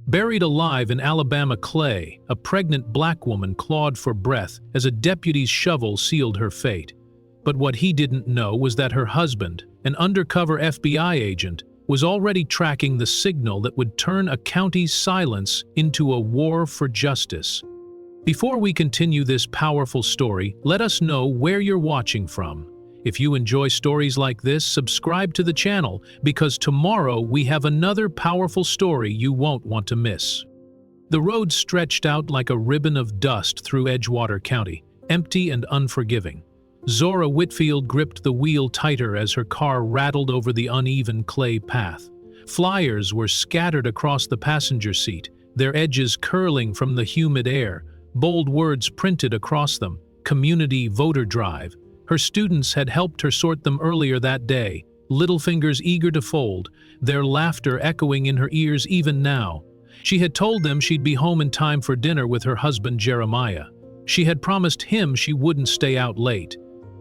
Buried alive in Alabama clay, a pregnant black woman clawed for breath as a deputy's shovel sealed her fate. But what he didn't know was that her husband, an undercover FBI agent, was already tracking the signal that would turn a county's silence into a war for justice. Before we continue this powerful story, let us know where you're watching from. If you enjoy stories like this, subscribe to the channel, because tomorrow we have another powerful story you won't want to miss. The road stretched out like a ribbon of dust through Edgewater County, empty and unforgiving. Zora Whitfield gripped the wheel tighter as her car rattled over the uneven clay path. Flyers were scattered across the passenger seat, their edges curling from the humid air, bold words printed across them, "Community Voter Drive." Her students had helped her sort them earlier that day, little fingers eager to fold, their laughter echoing in her ears even now. She had told them she'd be home in time for dinner with her husband Jeremiah. She had promised him she wouldn't stay out late.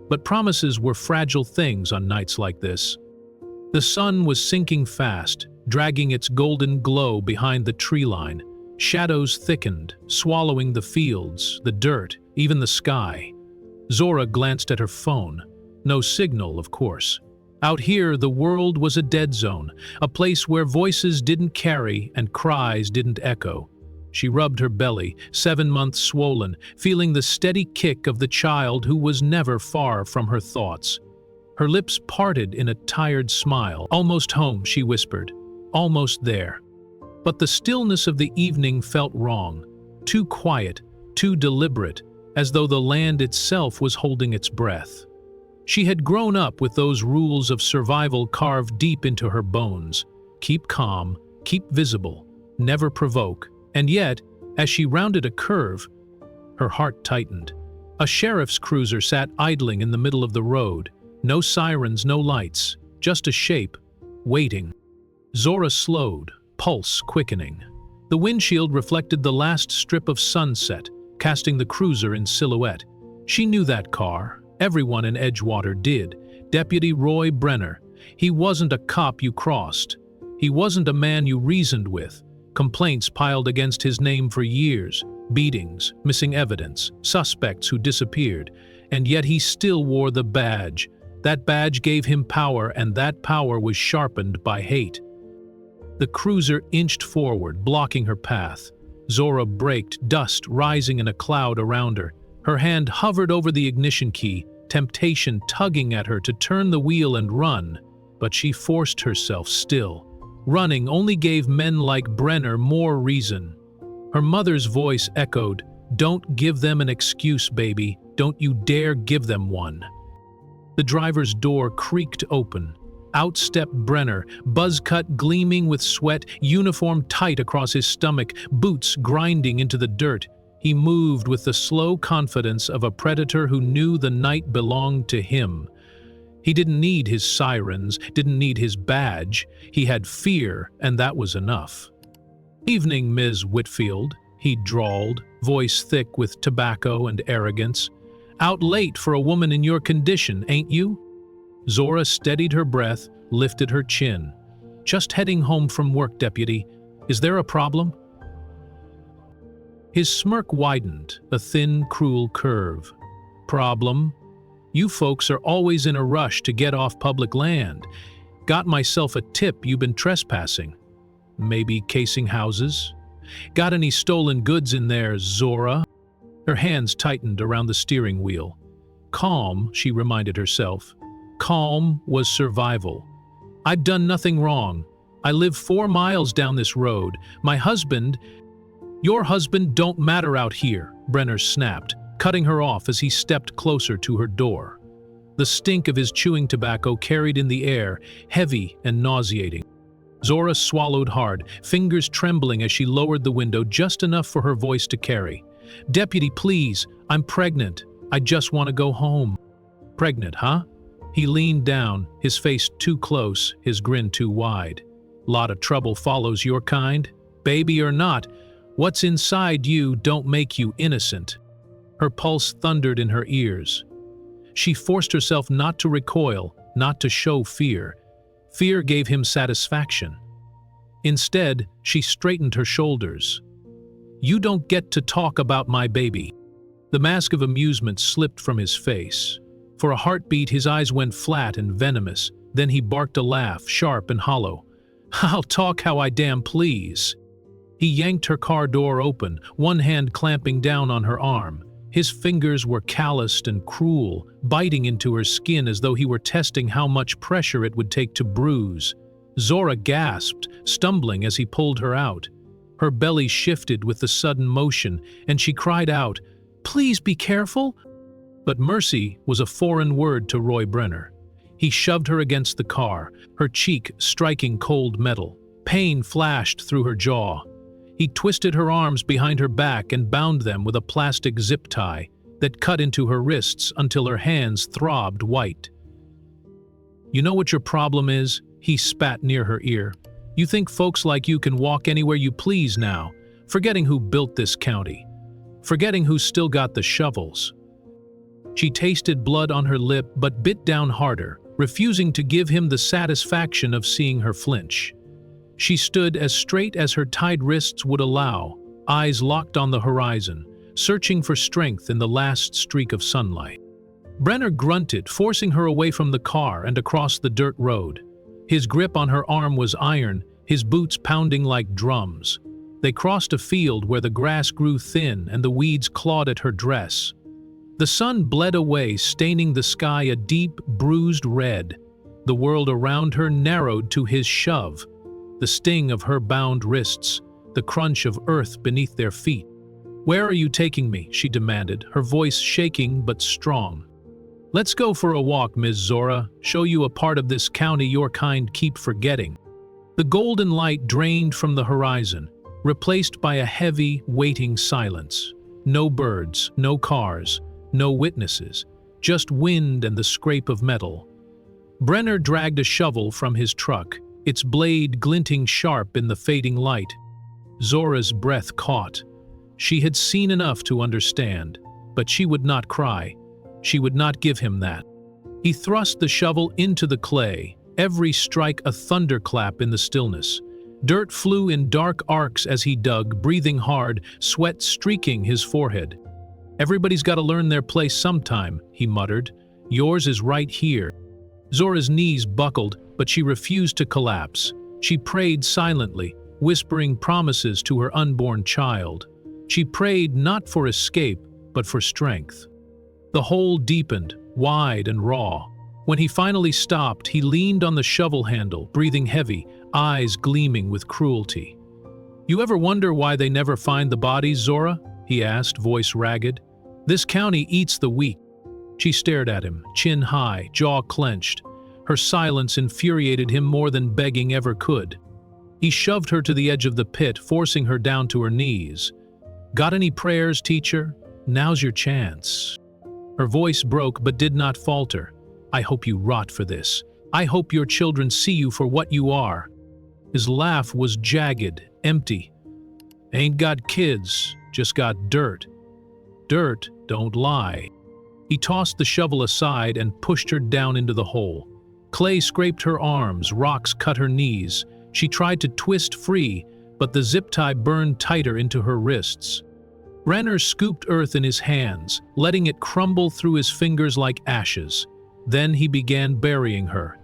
But promises were fragile things on nights like this. The sun was sinking fast, dragging its golden glow behind the tree line. Shadows thickened, swallowing the fields, the dirt, even the sky. Zora glanced at her phone. No signal, of course. Out here, the world was a dead zone, a place where voices didn't carry and cries didn't echo. She rubbed her belly, 7 months swollen, feeling the steady kick of the child who was never far from her thoughts. Her lips parted in a tired smile. "Almost home," she whispered. "Almost there." But the stillness of the evening felt wrong. Too quiet, too deliberate, as though the land itself was holding its breath. She had grown up with those rules of survival carved deep into her bones. Keep calm, keep visible, never provoke. And yet, as she rounded a curve, her heart tightened. A sheriff's cruiser sat idling in the middle of the road. No sirens, no lights, just a shape, waiting. Zora slowed, pulse quickening. The windshield reflected the last strip of sunset, casting the cruiser in silhouette. She knew that car. Everyone in Edgewater did. Deputy Roy Brenner. He wasn't a cop you crossed. He wasn't a man you reasoned with. Complaints piled against his name for years. Beatings, missing evidence, suspects who disappeared. And yet he still wore the badge. That badge gave him power, and that power was sharpened by hate. The cruiser inched forward, blocking her path. Zora braked, dust rising in a cloud around her. Her hand hovered over the ignition key, temptation tugging at her to turn the wheel and run, but she forced herself still. Running only gave men like Brenner more reason. Her mother's voice echoed, "Don't give them an excuse, baby. Don't you dare give them one." The driver's door creaked open. Out stepped Brenner, buzz cut gleaming with sweat, uniform tight across his stomach, boots grinding into the dirt. He moved with the slow confidence of a predator who knew the night belonged to him. He didn't need his sirens, didn't need his badge. He had fear, and that was enough. "Evening, Ms. Whitfield," he drawled, voice thick with tobacco and arrogance. "Out late for a woman in your condition, ain't you?" Zora steadied her breath, lifted her chin. "Just heading home from work, deputy. Is there a problem?" His smirk widened, a thin, cruel curve. "Problem? You folks are always in a rush to get off public land. Got myself a tip you've been trespassing. Maybe casing houses? Got any stolen goods in there, Zora?" Her hands tightened around the steering wheel. Calm, she reminded herself. Calm was survival. "I've done nothing wrong. I live 4 miles down this road. My husband—" "Your husband don't matter out here," Brenner snapped, cutting her off as he stepped closer to her door. The stink of his chewing tobacco carried in the air, heavy and nauseating. Zora swallowed hard, fingers trembling as she lowered the window just enough for her voice to carry. "Deputy, please, I'm pregnant. I just want to go home." "Pregnant, huh?" He leaned down, his face too close, his grin too wide. "Lot of trouble follows your kind. Baby or not, what's inside you don't make you innocent." Her pulse thundered in her ears. She forced herself not to recoil, not to show fear. Fear gave him satisfaction. Instead, she straightened her shoulders. "You don't get to talk about my baby." The mask of amusement slipped from his face. For a heartbeat, his eyes went flat and venomous. Then he barked a laugh, sharp and hollow. "I'll talk how I damn please." He yanked her car door open, one hand clamping down on her arm. His fingers were calloused and cruel, biting into her skin as though he were testing how much pressure it would take to bruise. Zora gasped, stumbling as he pulled her out. Her belly shifted with the sudden motion, and she cried out, "Please be careful!" But mercy was a foreign word to Roy Brenner. He shoved her against the car, her cheek striking cold metal. Pain flashed through her jaw. He twisted her arms behind her back and bound them with a plastic zip tie that cut into her wrists until her hands throbbed white. "You know what your problem is?" He spat near her ear. "You think folks like you can walk anywhere you please now, forgetting who built this county, forgetting who's still got the shovels." She tasted blood on her lip but bit down harder, refusing to give him the satisfaction of seeing her flinch. She stood as straight as her tied wrists would allow, eyes locked on the horizon, searching for strength in the last streak of sunlight. Brenner grunted, forcing her away from the car and across the dirt road. His grip on her arm was iron, his boots pounding like drums. They crossed a field where the grass grew thin and the weeds clawed at her dress. The sun bled away, staining the sky a deep, bruised red. The world around her narrowed to his shove. The sting of her bound wrists, the crunch of earth beneath their feet. "Where are you taking me?" she demanded, her voice shaking but strong. "Let's go for a walk, Ms. Zora, show you a part of this county your kind keep forgetting." The golden light drained from the horizon, replaced by a heavy, waiting silence. No birds, no cars, no witnesses, just wind and the scrape of metal. Brenner dragged a shovel from his truck, its blade glinting sharp in the fading light. Zora's breath caught. She had seen enough to understand, but she would not cry. She would not give him that. He thrust the shovel into the clay, every strike a thunderclap in the stillness. Dirt flew in dark arcs as he dug, breathing hard, sweat streaking his forehead. "Everybody's got to learn their place sometime," he muttered. "Yours is right here." Zora's knees buckled, but she refused to collapse. She prayed silently, whispering promises to her unborn child. She prayed not for escape, but for strength. The hole deepened, wide and raw. When he finally stopped, he leaned on the shovel handle, breathing heavy, eyes gleaming with cruelty. "You ever wonder why they never find the bodies, Zora?" he asked, voice ragged. "This county eats the weak." She stared at him, chin high, jaw clenched. Her silence infuriated him more than begging ever could. He shoved her to the edge of the pit, forcing her down to her knees. "Got any prayers, teacher? Now's your chance." Her voice broke but did not falter. "I hope you rot for this. I hope your children see you for what you are." His laugh was jagged, empty. "Ain't got kids, just got dirt. Dirt don't lie." He tossed the shovel aside and pushed her down into the hole. Clay scraped her arms, rocks cut her knees. She tried to twist free, but the zip tie burned tighter into her wrists. Brenner scooped earth in his hands, letting it crumble through his fingers like ashes. Then he began burying her.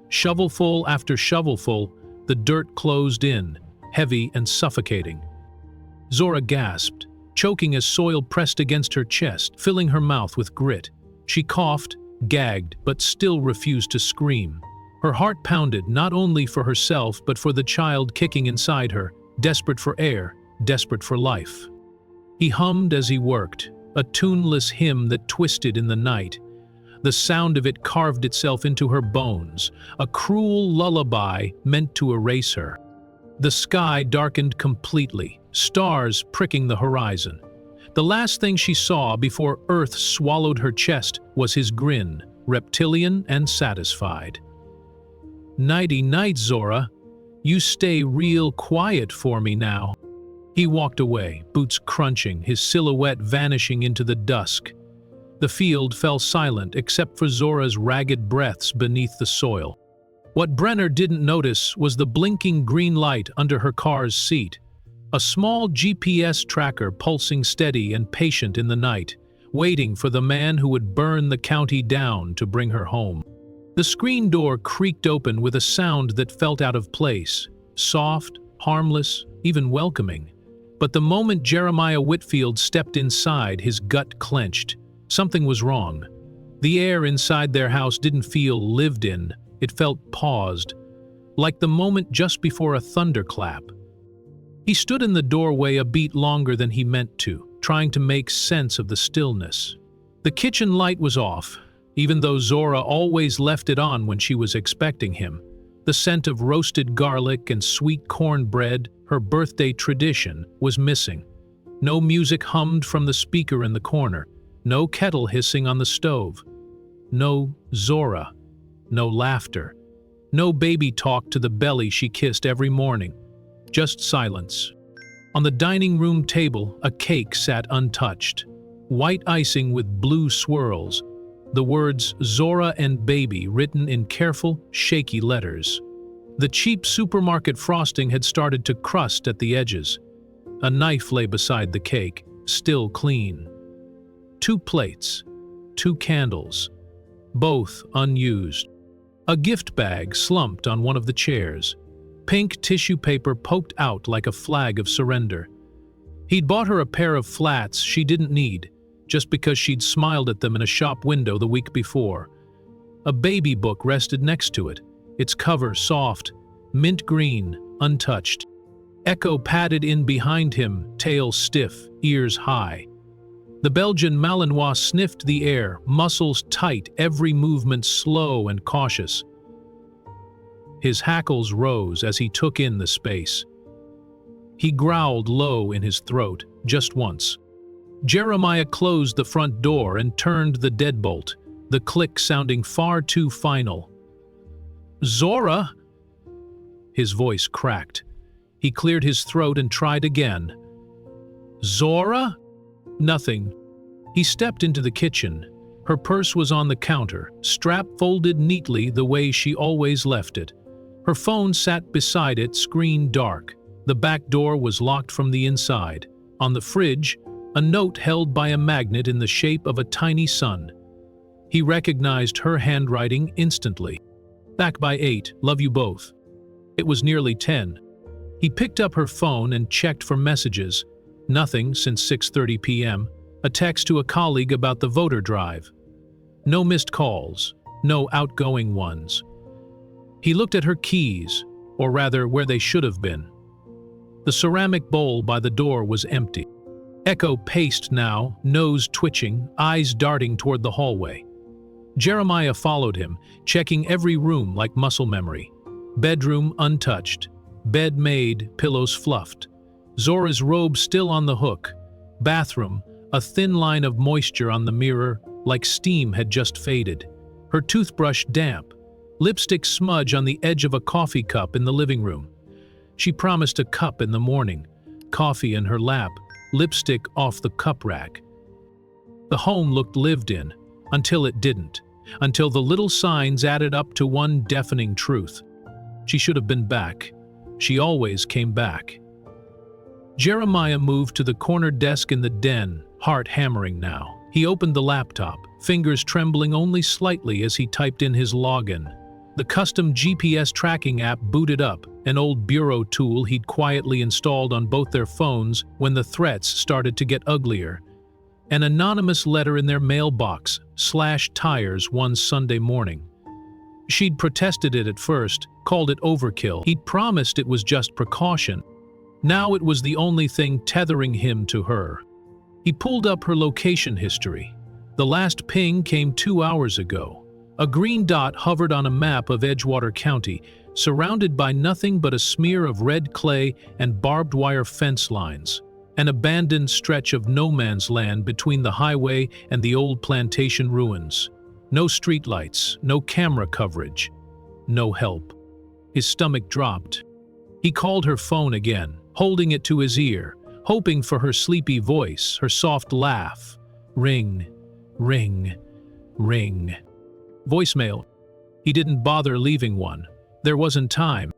Shovelful after shovelful, the dirt closed in, heavy and suffocating. Zora gasped, choking as soil pressed against her chest, filling her mouth with grit. She coughed, gagged, but still refused to scream. Her heart pounded not only for herself but for the child kicking inside her, desperate for air, desperate for life. He hummed as he worked, a tuneless hymn that twisted in the night. The sound of it carved itself into her bones, a cruel lullaby meant to erase her. The sky darkened completely, stars pricking the horizon. The last thing she saw before Earth swallowed her chest was his grin, reptilian and satisfied. "Nighty-night, Zora. You stay real quiet for me now." He walked away, boots crunching, his silhouette vanishing into the dusk. The field fell silent except for Zora's ragged breaths beneath the soil. What Brenner didn't notice was the blinking green light under her car's seat, a small GPS tracker pulsing steady and patient in the night, waiting for the man who would burn the county down to bring her home. The screen door creaked open with a sound that felt out of place, soft, harmless, even welcoming. But the moment Jeremiah Whitfield stepped inside, his gut clenched. Something was wrong. The air inside their house didn't feel lived in, it felt paused, like the moment just before a thunderclap. He stood in the doorway a beat longer than he meant to, trying to make sense of the stillness. The kitchen light was off, even though Zora always left it on when she was expecting him. The scent of roasted garlic and sweet cornbread, her birthday tradition, was missing. No music hummed from the speaker in the corner, no kettle hissing on the stove. No Zora. No laughter. No baby talk to the belly she kissed every morning. Just silence. On the dining room table, a cake sat untouched. White icing with blue swirls. The words Zora and baby written in careful, shaky letters. The cheap supermarket frosting had started to crust at the edges. A knife lay beside the cake, still clean. 2 plates. 2 candles. Both unused. A gift bag slumped on one of the chairs. Pink tissue paper poked out like a flag of surrender. He'd bought her a pair of flats she didn't need, just because she'd smiled at them in a shop window the week before. A baby book rested next to it, its cover soft, mint green, untouched. Echo padded in behind him, tail stiff, ears high. The Belgian Malinois sniffed the air, muscles tight, every movement slow and cautious. His hackles rose as he took in the space. He growled low in his throat, just once. Jeremiah closed the front door and turned the deadbolt, the click sounding far too final. "Zora!" His voice cracked. He cleared his throat and tried again. "Zora?" Nothing. He stepped into the kitchen. Her purse was on the counter, strap folded neatly the way she always left it. Her phone sat beside it, screen dark. The back door was locked from the inside. On the fridge, a note held by a magnet in the shape of a tiny sun. He recognized her handwriting instantly. "Back by 8, love you both." It was nearly 10. He picked up her phone and checked for messages. Nothing since 6:30 p.m. A text to a colleague about the voter drive. No missed calls, no outgoing ones. He looked at her keys, or rather where they should have been. The ceramic bowl by the door was empty. Echo paced now, nose twitching, eyes darting toward the hallway. Jeremiah followed him, checking every room like muscle memory. Bedroom untouched. Bed made, pillows fluffed. Zora's robe still on the hook. Bathroom, a thin line of moisture on the mirror, like steam had just faded. Her toothbrush damp. Lipstick smudge on the edge of a coffee cup in the living room. She promised a cup in the morning. Coffee in her lap, lipstick off the cup rack. The home looked lived in, until it didn't. Until the little signs added up to one deafening truth. She should have been back. She always came back. Jeremiah moved to the corner desk in the den, heart hammering now. He opened the laptop, fingers trembling only slightly as he typed in his login. The custom GPS tracking app booted up, an old bureau tool he'd quietly installed on both their phones when the threats started to get uglier. An anonymous letter in their mailbox, slashed tires one Sunday morning. She'd protested it at first, called it overkill. He'd promised it was just precaution. Now it was the only thing tethering him to her. He pulled up her location history. The last ping came 2 hours ago. A green dot hovered on a map of Edgewater County, surrounded by nothing but a smear of red clay and barbed wire fence lines. An abandoned stretch of no man's land between the highway and the old plantation ruins. No streetlights, no camera coverage, no help. His stomach dropped. He called her phone again, holding it to his ear, hoping for her sleepy voice, her soft laugh. Ring, ring, ring. Voicemail. He didn't bother leaving one. There wasn't time.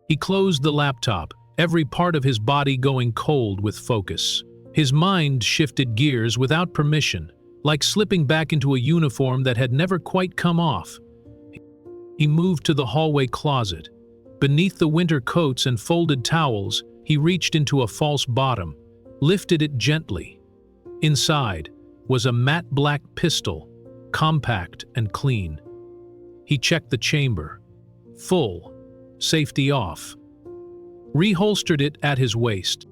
He closed the laptop, every part of his body going cold with focus. His mind shifted gears without permission, like slipping back into a uniform that had never quite come off. He moved to the hallway closet. Beneath the winter coats and folded towels, he reached into a false bottom, lifted it gently. Inside was a matte black pistol, compact and clean. He checked the chamber. Full, safety off. Reholstered it at his waist.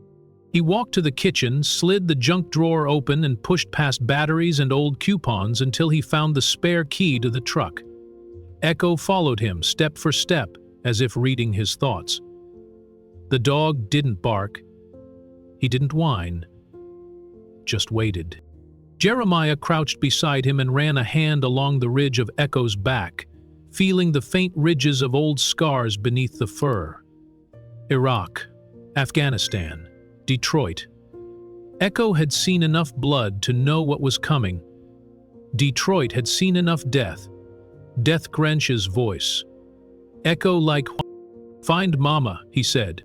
He walked to the kitchen, slid the junk drawer open and pushed past batteries and old coupons until he found the spare key to the truck. Echo followed him step for step, as if reading his thoughts. The dog didn't bark. He didn't whine. Just waited. Jeremiah crouched beside him and ran a hand along the ridge of Echo's back, feeling the faint ridges of old scars beneath the fur. Iraq, Afghanistan, Detroit. Echo had seen enough blood to know what was coming. Detroit had seen enough death. Death Grench's voice. Echo like, "Find Mama," he said.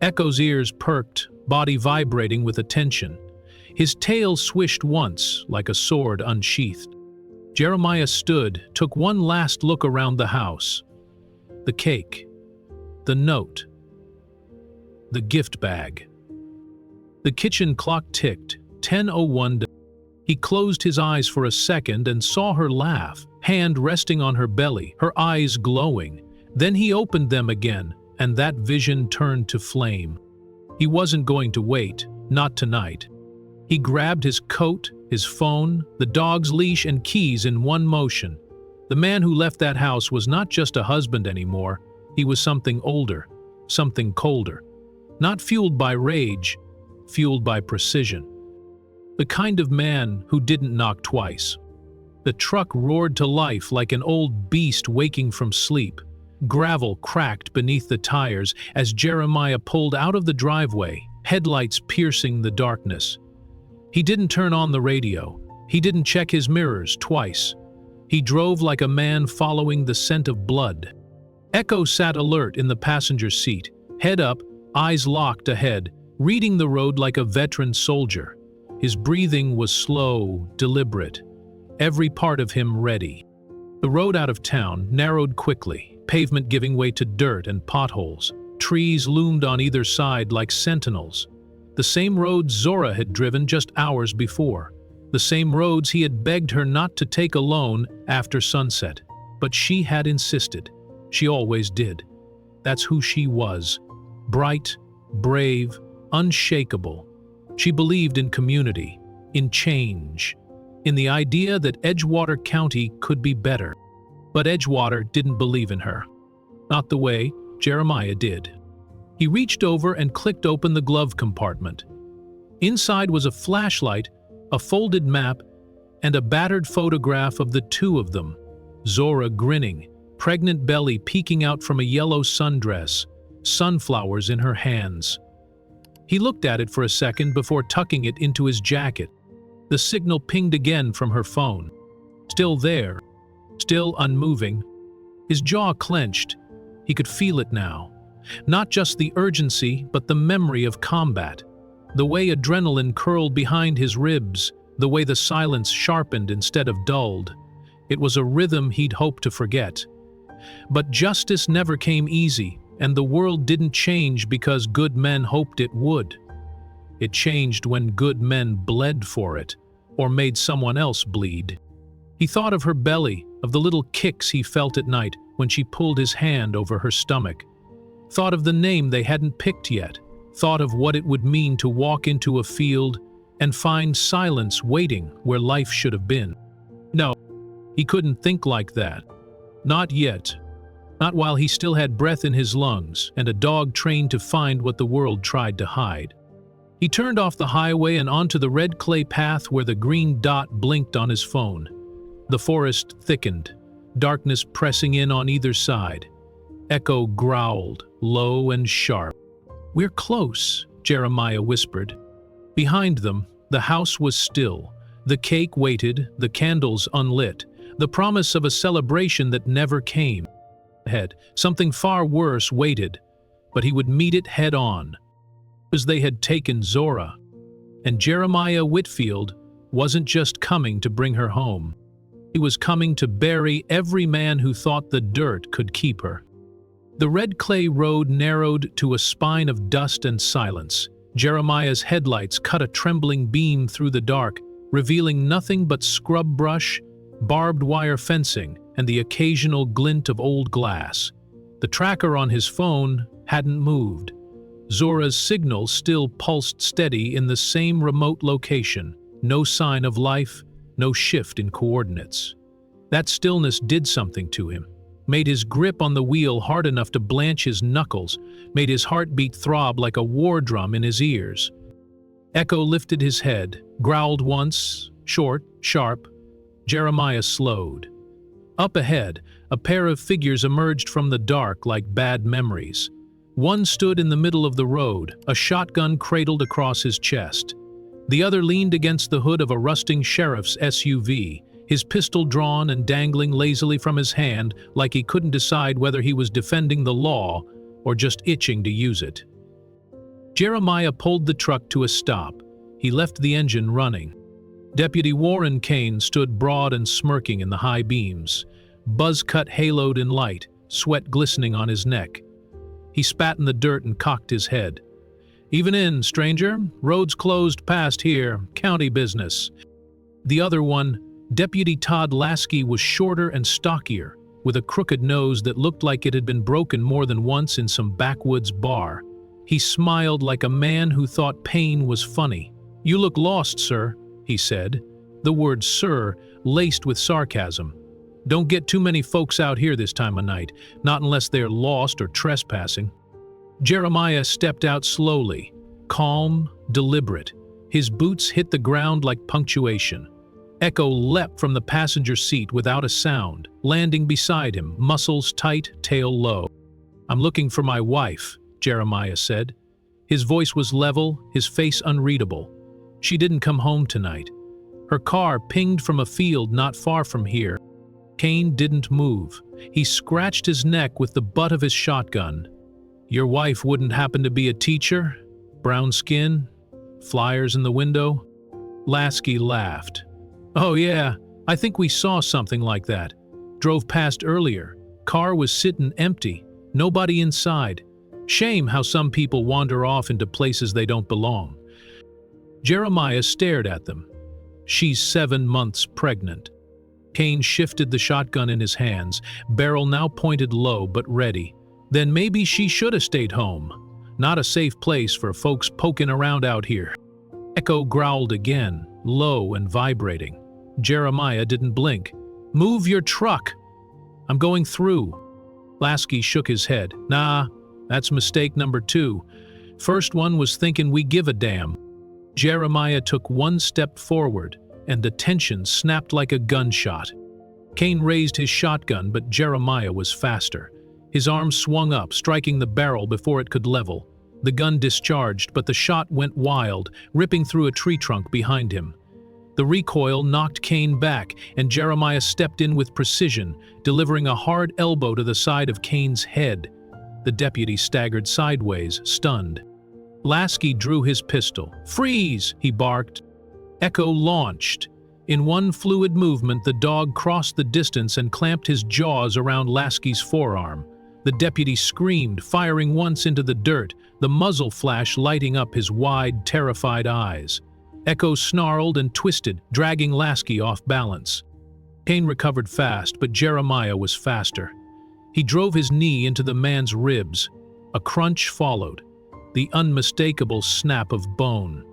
Echo's ears perked, body vibrating with attention. His tail swished once, like a sword unsheathed. Jeremiah stood, took one last look around the house. The cake. The note. The gift bag. The kitchen clock ticked, 10:01. He closed his eyes for a second and saw her laugh, hand resting on her belly, her eyes glowing. Then he opened them again, and that vision turned to flame. He wasn't going to wait, not tonight. He grabbed his coat, his phone, the dog's leash and keys in one motion. The man who left that house was not just a husband anymore, he was something older, something colder. Not fueled by rage, fueled by precision. The kind of man who didn't knock twice. The truck roared to life like an old beast waking from sleep. Gravel cracked beneath the tires as Jeremiah pulled out of the driveway, headlights piercing the darkness. He didn't turn on the radio. He didn't check his mirrors twice. He drove like a man following the scent of blood. Echo sat alert in the passenger seat, head up, eyes locked ahead, reading the road like a veteran soldier. His breathing was slow, deliberate, every part of him ready. The road out of town narrowed quickly, pavement giving way to dirt and potholes. Trees loomed on either side like sentinels. The same roads Zora had driven just hours before. The same roads he had begged her not to take alone after sunset. But she had insisted. She always did. That's who she was. Bright, brave, unshakable. She believed in community, in change, in the idea that Edgewater County could be better. But Edgewater didn't believe in her. Not the way Jeremiah did. He reached over and clicked open the glove compartment. Inside was a flashlight, a folded map, and a battered photograph of the two of them. Zora grinning, pregnant belly peeking out from a yellow sundress, sunflowers in her hands. He looked at it for a second before tucking it into his jacket. The signal pinged again from her phone. Still there, still unmoving. His jaw clenched. He could feel it now. Not just the urgency, but the memory of combat. The way adrenaline curled behind his ribs, the way the silence sharpened instead of dulled. It was a rhythm he'd hoped to forget. But justice never came easy, and the world didn't change because good men hoped it would. It changed when good men bled for it, or made someone else bleed. He thought of her belly, of the little kicks he felt at night when she pulled his hand over her stomach. Thought of the name they hadn't picked yet. Thought of what it would mean to walk into a field and find silence waiting where life should have been. No, he couldn't think like that. Not yet. Not while he still had breath in his lungs and a dog trained to find what the world tried to hide. He turned off the highway and onto the red clay path where the green dot blinked on his phone. The forest thickened, darkness pressing in on either side. Echo growled, low and sharp. "We're close," Jeremiah whispered. Behind them, the house was still. The cake waited, the candles unlit, the promise of a celebration that never came. Ahead, something far worse waited, but he would meet it head-on. As they had taken Zora, and Jeremiah Whitfield wasn't just coming to bring her home. He was coming to bury every man who thought the dirt could keep her. The red clay road narrowed to a spine of dust and silence. Jeremiah's headlights cut a trembling beam through the dark, revealing nothing but scrub brush, barbed wire fencing, and the occasional glint of old glass. The tracker on his phone hadn't moved. Zora's signal still pulsed steady in the same remote location. No sign of life, no shift in coordinates. That stillness did something to him, made his grip on the wheel hard enough to blanch his knuckles, made his heartbeat throb like a war drum in his ears. Echo lifted his head, growled once, short, sharp. Jeremiah slowed. Up ahead, a pair of figures emerged from the dark like bad memories. One stood in the middle of the road, a shotgun cradled across his chest. The other leaned against the hood of a rusting sheriff's SUV, his pistol drawn and dangling lazily from his hand like he couldn't decide whether he was defending the law or just itching to use it. Jeremiah pulled the truck to a stop. He left the engine running. Deputy Warren Kane stood broad and smirking in the high beams, buzz-cut haloed in light, sweat glistening on his neck. He spat in the dirt and cocked his head. "Even in, stranger. Roads closed past here. County business." The other one, Deputy Todd Lasky, was shorter and stockier, with a crooked nose that looked like it had been broken more than once in some backwoods bar. He smiled like a man who thought pain was funny. "You look lost, sir," he said, the word sir laced with sarcasm. "Don't get too many folks out here this time of night, not unless they're lost or trespassing." Jeremiah stepped out slowly, calm, deliberate. His boots hit the ground like punctuation. Echo leapt from the passenger seat without a sound, landing beside him, muscles tight, tail low. "I'm looking for my wife," Jeremiah said. His voice was level, his face unreadable. "She didn't come home tonight. Her car pinged from a field not far from here." Kane didn't move. He scratched his neck with the butt of his shotgun. "Your wife wouldn't happen to be a teacher? Brown skin? Flyers in the window?" Lasky laughed. "Oh yeah, I think we saw something like that. Drove past earlier. Car was sitting empty. Nobody inside. Shame how some people wander off into places they don't belong." Jeremiah stared at them. "She's 7 months pregnant." Kane shifted the shotgun in his hands, barrel now pointed low but ready. "Then maybe she should have stayed home. Not a safe place for folks poking around out here." Echo growled again, low and vibrating. Jeremiah didn't blink. "Move your truck. I'm going through." Lasky shook his head. "Nah, that's mistake number 2. First one was thinking we give a damn." Jeremiah took one step forward, and the tension snapped like a gunshot. Kane raised his shotgun, but Jeremiah was faster. His arm swung up, striking the barrel before it could level. The gun discharged, but the shot went wild, ripping through a tree trunk behind him. The recoil knocked Kane back, and Jeremiah stepped in with precision, delivering a hard elbow to the side of Kane's head. The deputy staggered sideways, stunned. Lasky drew his pistol. "Freeze!" he barked. Echo launched. In one fluid movement, the dog crossed the distance and clamped his jaws around Lasky's forearm. The deputy screamed, firing once into the dirt, the muzzle flash lighting up his wide, terrified eyes. Echo snarled and twisted, dragging Lasky off balance. Kane recovered fast, but Jeremiah was faster. He drove his knee into the man's ribs. A crunch followed, the unmistakable snap of bone.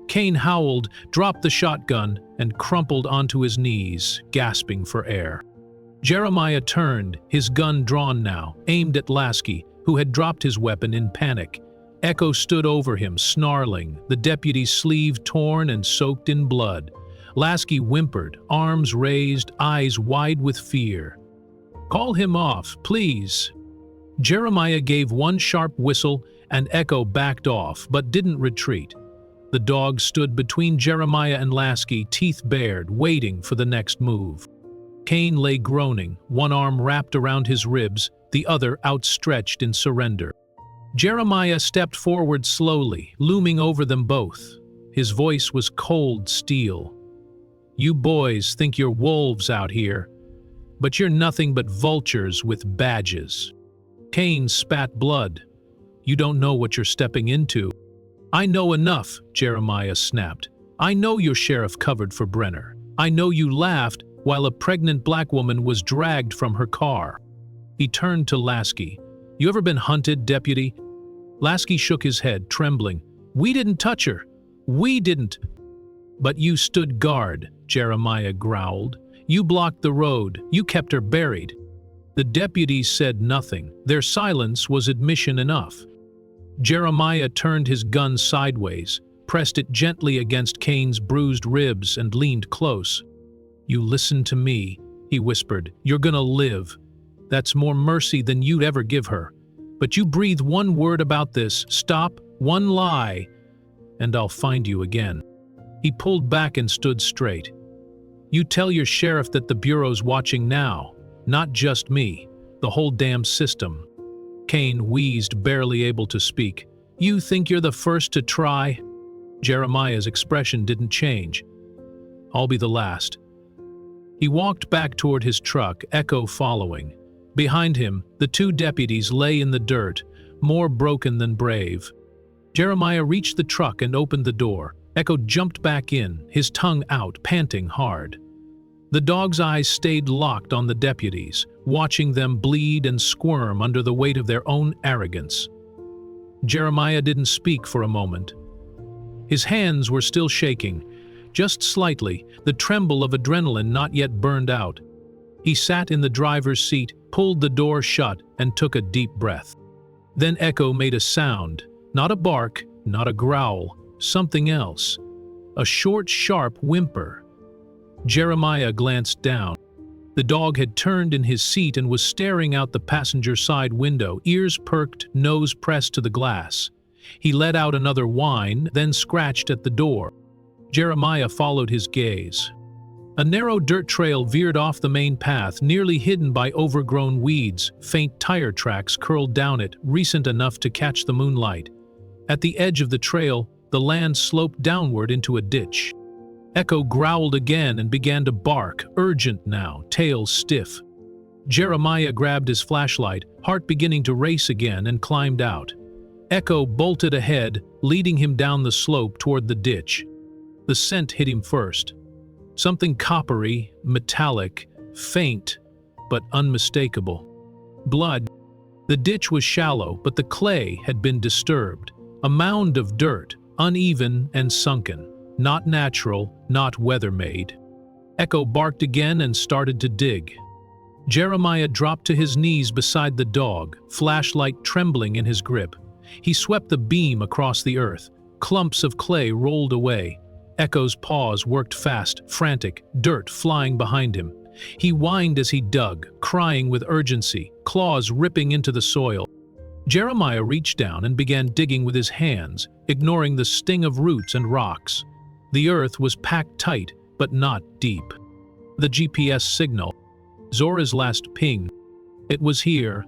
Kane howled, dropped the shotgun, and crumpled onto his knees, gasping for air. Jeremiah turned, his gun drawn now, aimed at Lasky, who had dropped his weapon in panic. Echo stood over him, snarling, the deputy's sleeve torn and soaked in blood. Lasky whimpered, arms raised, eyes wide with fear. "Call him off, please." Jeremiah gave one sharp whistle, and Echo backed off, but didn't retreat. The dog stood between Jeremiah and Lasky, teeth bared, waiting for the next move. Kane lay groaning, one arm wrapped around his ribs, the other outstretched in surrender. Jeremiah stepped forward slowly, looming over them both. His voice was cold steel. "You boys think you're wolves out here, but you're nothing but vultures with badges." Kane spat blood. "You don't know what you're stepping into." "I know enough," Jeremiah snapped. "I know your sheriff covered for Brenner. I know you laughed while a pregnant black woman was dragged from her car." He turned to Lasky. "You ever been hunted, deputy?" Lasky shook his head, trembling. "We didn't touch her. We didn't." "But you stood guard," Jeremiah growled. "You blocked the road. You kept her buried." The deputies said nothing. Their silence was admission enough. Jeremiah turned his gun sideways, pressed it gently against Kane's bruised ribs, and leaned close. "You listen to me," he whispered. "You're gonna live. That's more mercy than you'd ever give her. But you breathe one word about this, stop, one lie, and I'll find you again." He pulled back and stood straight. "You tell your sheriff that the Bureau's watching now. Not just me, the whole damn system." Kane wheezed, barely able to speak. "You think you're the first to try?" Jeremiah's expression didn't change. "I'll be the last." He walked back toward his truck, Echo following. Behind him, the two deputies lay in the dirt, more broken than brave. Jeremiah reached the truck and opened the door. Echo jumped back in, his tongue out, panting hard. The dog's eyes stayed locked on the deputies, watching them bleed and squirm under the weight of their own arrogance. Jeremiah didn't speak for a moment. His hands were still shaking, just slightly, the tremble of adrenaline not yet burned out. He sat in the driver's seat, pulled the door shut, and took a deep breath. Then Echo made a sound, not a bark, not a growl, something else. A short, sharp whimper. Jeremiah glanced down. The dog had turned in his seat and was staring out the passenger side window, ears perked, nose pressed to the glass. He let out another whine, then scratched at the door. Jeremiah followed his gaze. A narrow dirt trail veered off the main path, nearly hidden by overgrown weeds. Faint tire tracks curled down it, recent enough to catch the moonlight. At the edge of the trail, the land sloped downward into a ditch. Echo growled again and began to bark, urgent now, tail stiff. Jeremiah grabbed his flashlight, heart beginning to race again, and climbed out. Echo bolted ahead, leading him down the slope toward the ditch. The scent hit him first. Something coppery, metallic, faint, but unmistakable. Blood. The ditch was shallow, but the clay had been disturbed. A mound of dirt, uneven and sunken. Not natural, not weather-made. Echo barked again and started to dig. Jeremiah dropped to his knees beside the dog, flashlight trembling in his grip. He swept the beam across the earth. Clumps of clay rolled away. Echo's paws worked fast, frantic, dirt flying behind him. He whined as he dug, crying with urgency, claws ripping into the soil. Jeremiah reached down and began digging with his hands, ignoring the sting of roots and rocks. The earth was packed tight, but not deep. The GPS signal. Zora's last ping. It was here.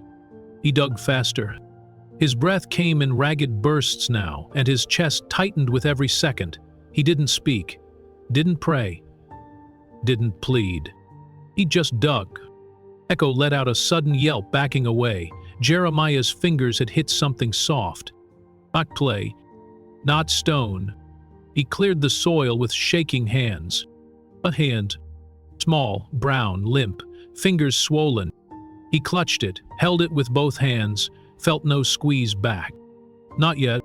He dug faster. His breath came in ragged bursts now, and his chest tightened with every second. He didn't speak, didn't pray, didn't plead. He just dug. Echo let out a sudden yelp, backing away. Jeremiah's fingers had hit something soft. Not clay, not stone. He cleared the soil with shaking hands. A hand. Small, brown, limp, fingers swollen. He clutched it, held it with both hands, felt no squeeze back. Not yet,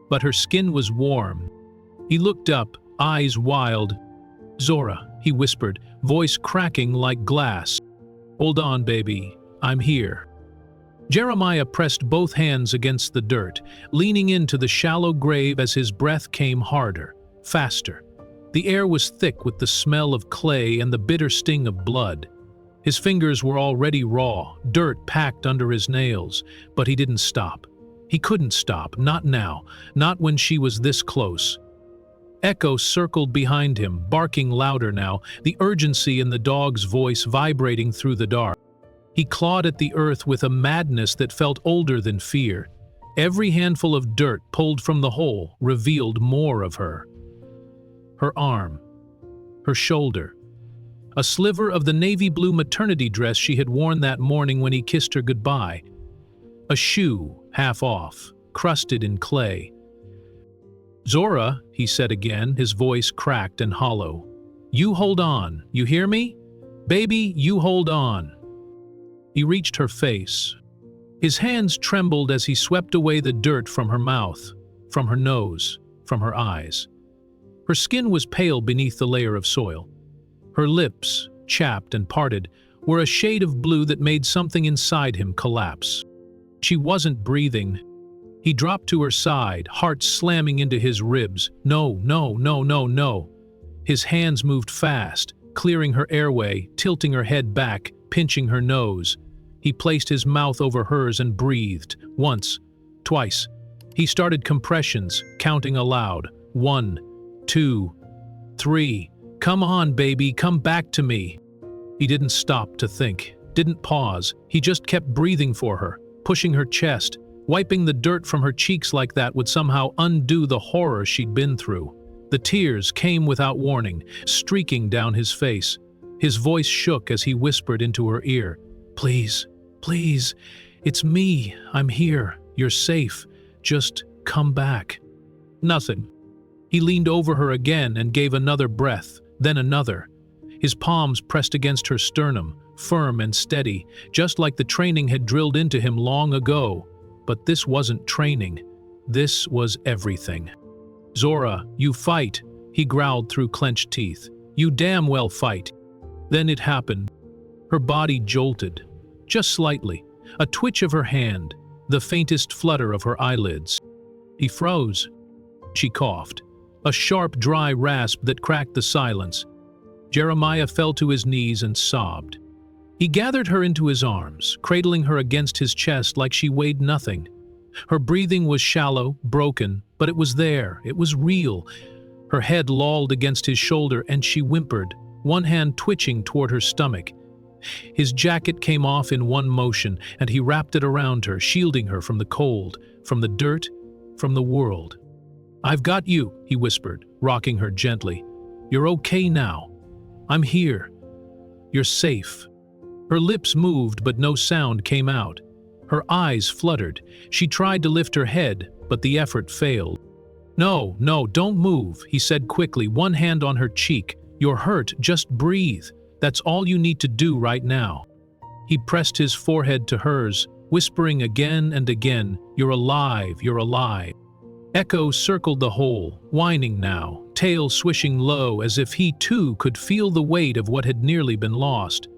but her skin was warm. He looked up, eyes wild. "Zora," he whispered, voice cracking like glass. "Hold on, baby. I'm here." Jeremiah pressed both hands against the dirt, leaning into the shallow grave as his breath came harder, faster. The air was thick with the smell of clay and the bitter sting of blood. His fingers were already raw, dirt packed under his nails, but he didn't stop. He couldn't stop, not now, not when she was this close. Echo circled behind him, barking louder now, the urgency in the dog's voice vibrating through the dark. He clawed at the earth with a madness that felt older than fear. Every handful of dirt pulled from the hole revealed more of her. Her arm, her shoulder, a sliver of the navy blue maternity dress she had worn that morning when he kissed her goodbye. A shoe, half off, crusted in clay. "Zora," he said again, his voice cracked and hollow. "You hold on, you hear me? Baby, you hold on." He reached her face. His hands trembled as he swept away the dirt from her mouth, from her nose, from her eyes. Her skin was pale beneath the layer of soil. Her lips, chapped and parted, were a shade of blue that made something inside him collapse. She wasn't breathing. He dropped to her side, heart slamming into his ribs. No, no, no, no, no. His hands moved fast, clearing her airway, tilting her head back, pinching her nose. He placed his mouth over hers and breathed, once, twice. He started compressions, counting aloud. 1, 2, 3. "Come on, baby, come back to me." He didn't stop to think, didn't pause. He just kept breathing for her, pushing her chest. Wiping the dirt from her cheeks like that would somehow undo the horror she'd been through. The tears came without warning, streaking down his face. His voice shook as he whispered into her ear, "Please, please, it's me. I'm here. You're safe. Just come back." Nothing. He leaned over her again and gave another breath, then another. His palms pressed against her sternum, firm and steady, just like the training had drilled into him long ago. But this wasn't training. This was everything. "Zora, you fight," he growled through clenched teeth. "You damn well fight." Then it happened. Her body jolted, just slightly, a twitch of her hand, the faintest flutter of her eyelids. He froze. She coughed, a sharp, dry rasp that cracked the silence. Jeremiah fell to his knees and sobbed. He gathered her into his arms, cradling her against his chest like she weighed nothing. Her breathing was shallow, broken, but it was there, it was real. Her head lolled against his shoulder and she whimpered, one hand twitching toward her stomach. His jacket came off in one motion, and he wrapped it around her, shielding her from the cold, from the dirt, from the world. "I've got you," he whispered, rocking her gently. "You're okay now. I'm here. You're safe." Her lips moved, but no sound came out. Her eyes fluttered. She tried to lift her head, but the effort failed. "No, no, don't move," he said quickly, one hand on her cheek. "You're hurt, just breathe. That's all you need to do right now." He pressed his forehead to hers, whispering again and again, "You're alive, you're alive." Echo circled the hole, whining now, tail swishing low as if he too could feel the weight of what had nearly been lost.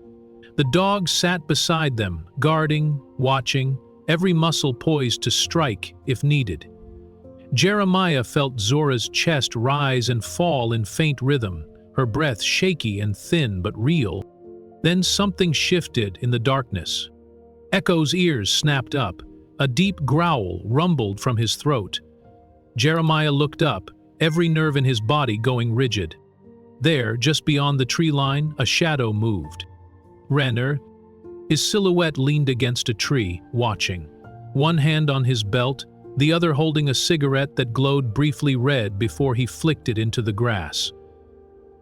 The dog sat beside them, guarding, watching, every muscle poised to strike if needed. Jeremiah felt Zora's chest rise and fall in faint rhythm, her breath shaky and thin but real. Then something shifted in the darkness. Echo's ears snapped up. A deep growl rumbled from his throat. Jeremiah looked up, every nerve in his body going rigid. There, just beyond the tree line, a shadow moved. Renner. His silhouette leaned against a tree, watching. One hand on his belt, the other holding a cigarette that glowed briefly red before he flicked it into the grass.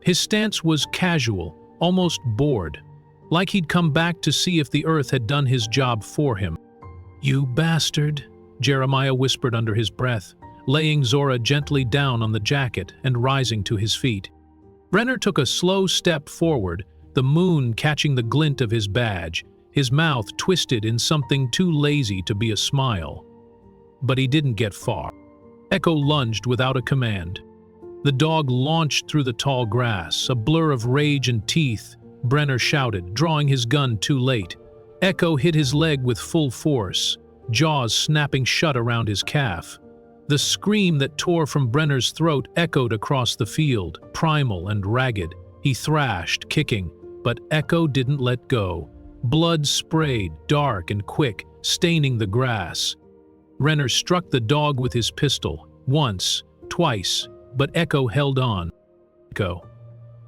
His stance was casual, almost bored, like he'd come back to see if the earth had done his job for him. "You bastard," Jeremiah whispered under his breath, laying Zora gently down on the jacket and rising to his feet. Renner took a slow step forward, the moon catching the glint of his badge, his mouth twisted in something too lazy to be a smile. But he didn't get far. Echo lunged without a command. The dog launched through the tall grass, a blur of rage and teeth. Brenner shouted, drawing his gun too late. Echo hit his leg with full force, jaws snapping shut around his calf. The scream that tore from Brenner's throat echoed across the field, primal and ragged. He thrashed, kicking, but Echo didn't let go. Blood sprayed, dark and quick, staining the grass. Renner struck the dog with his pistol, once, twice, but Echo held on. Echo.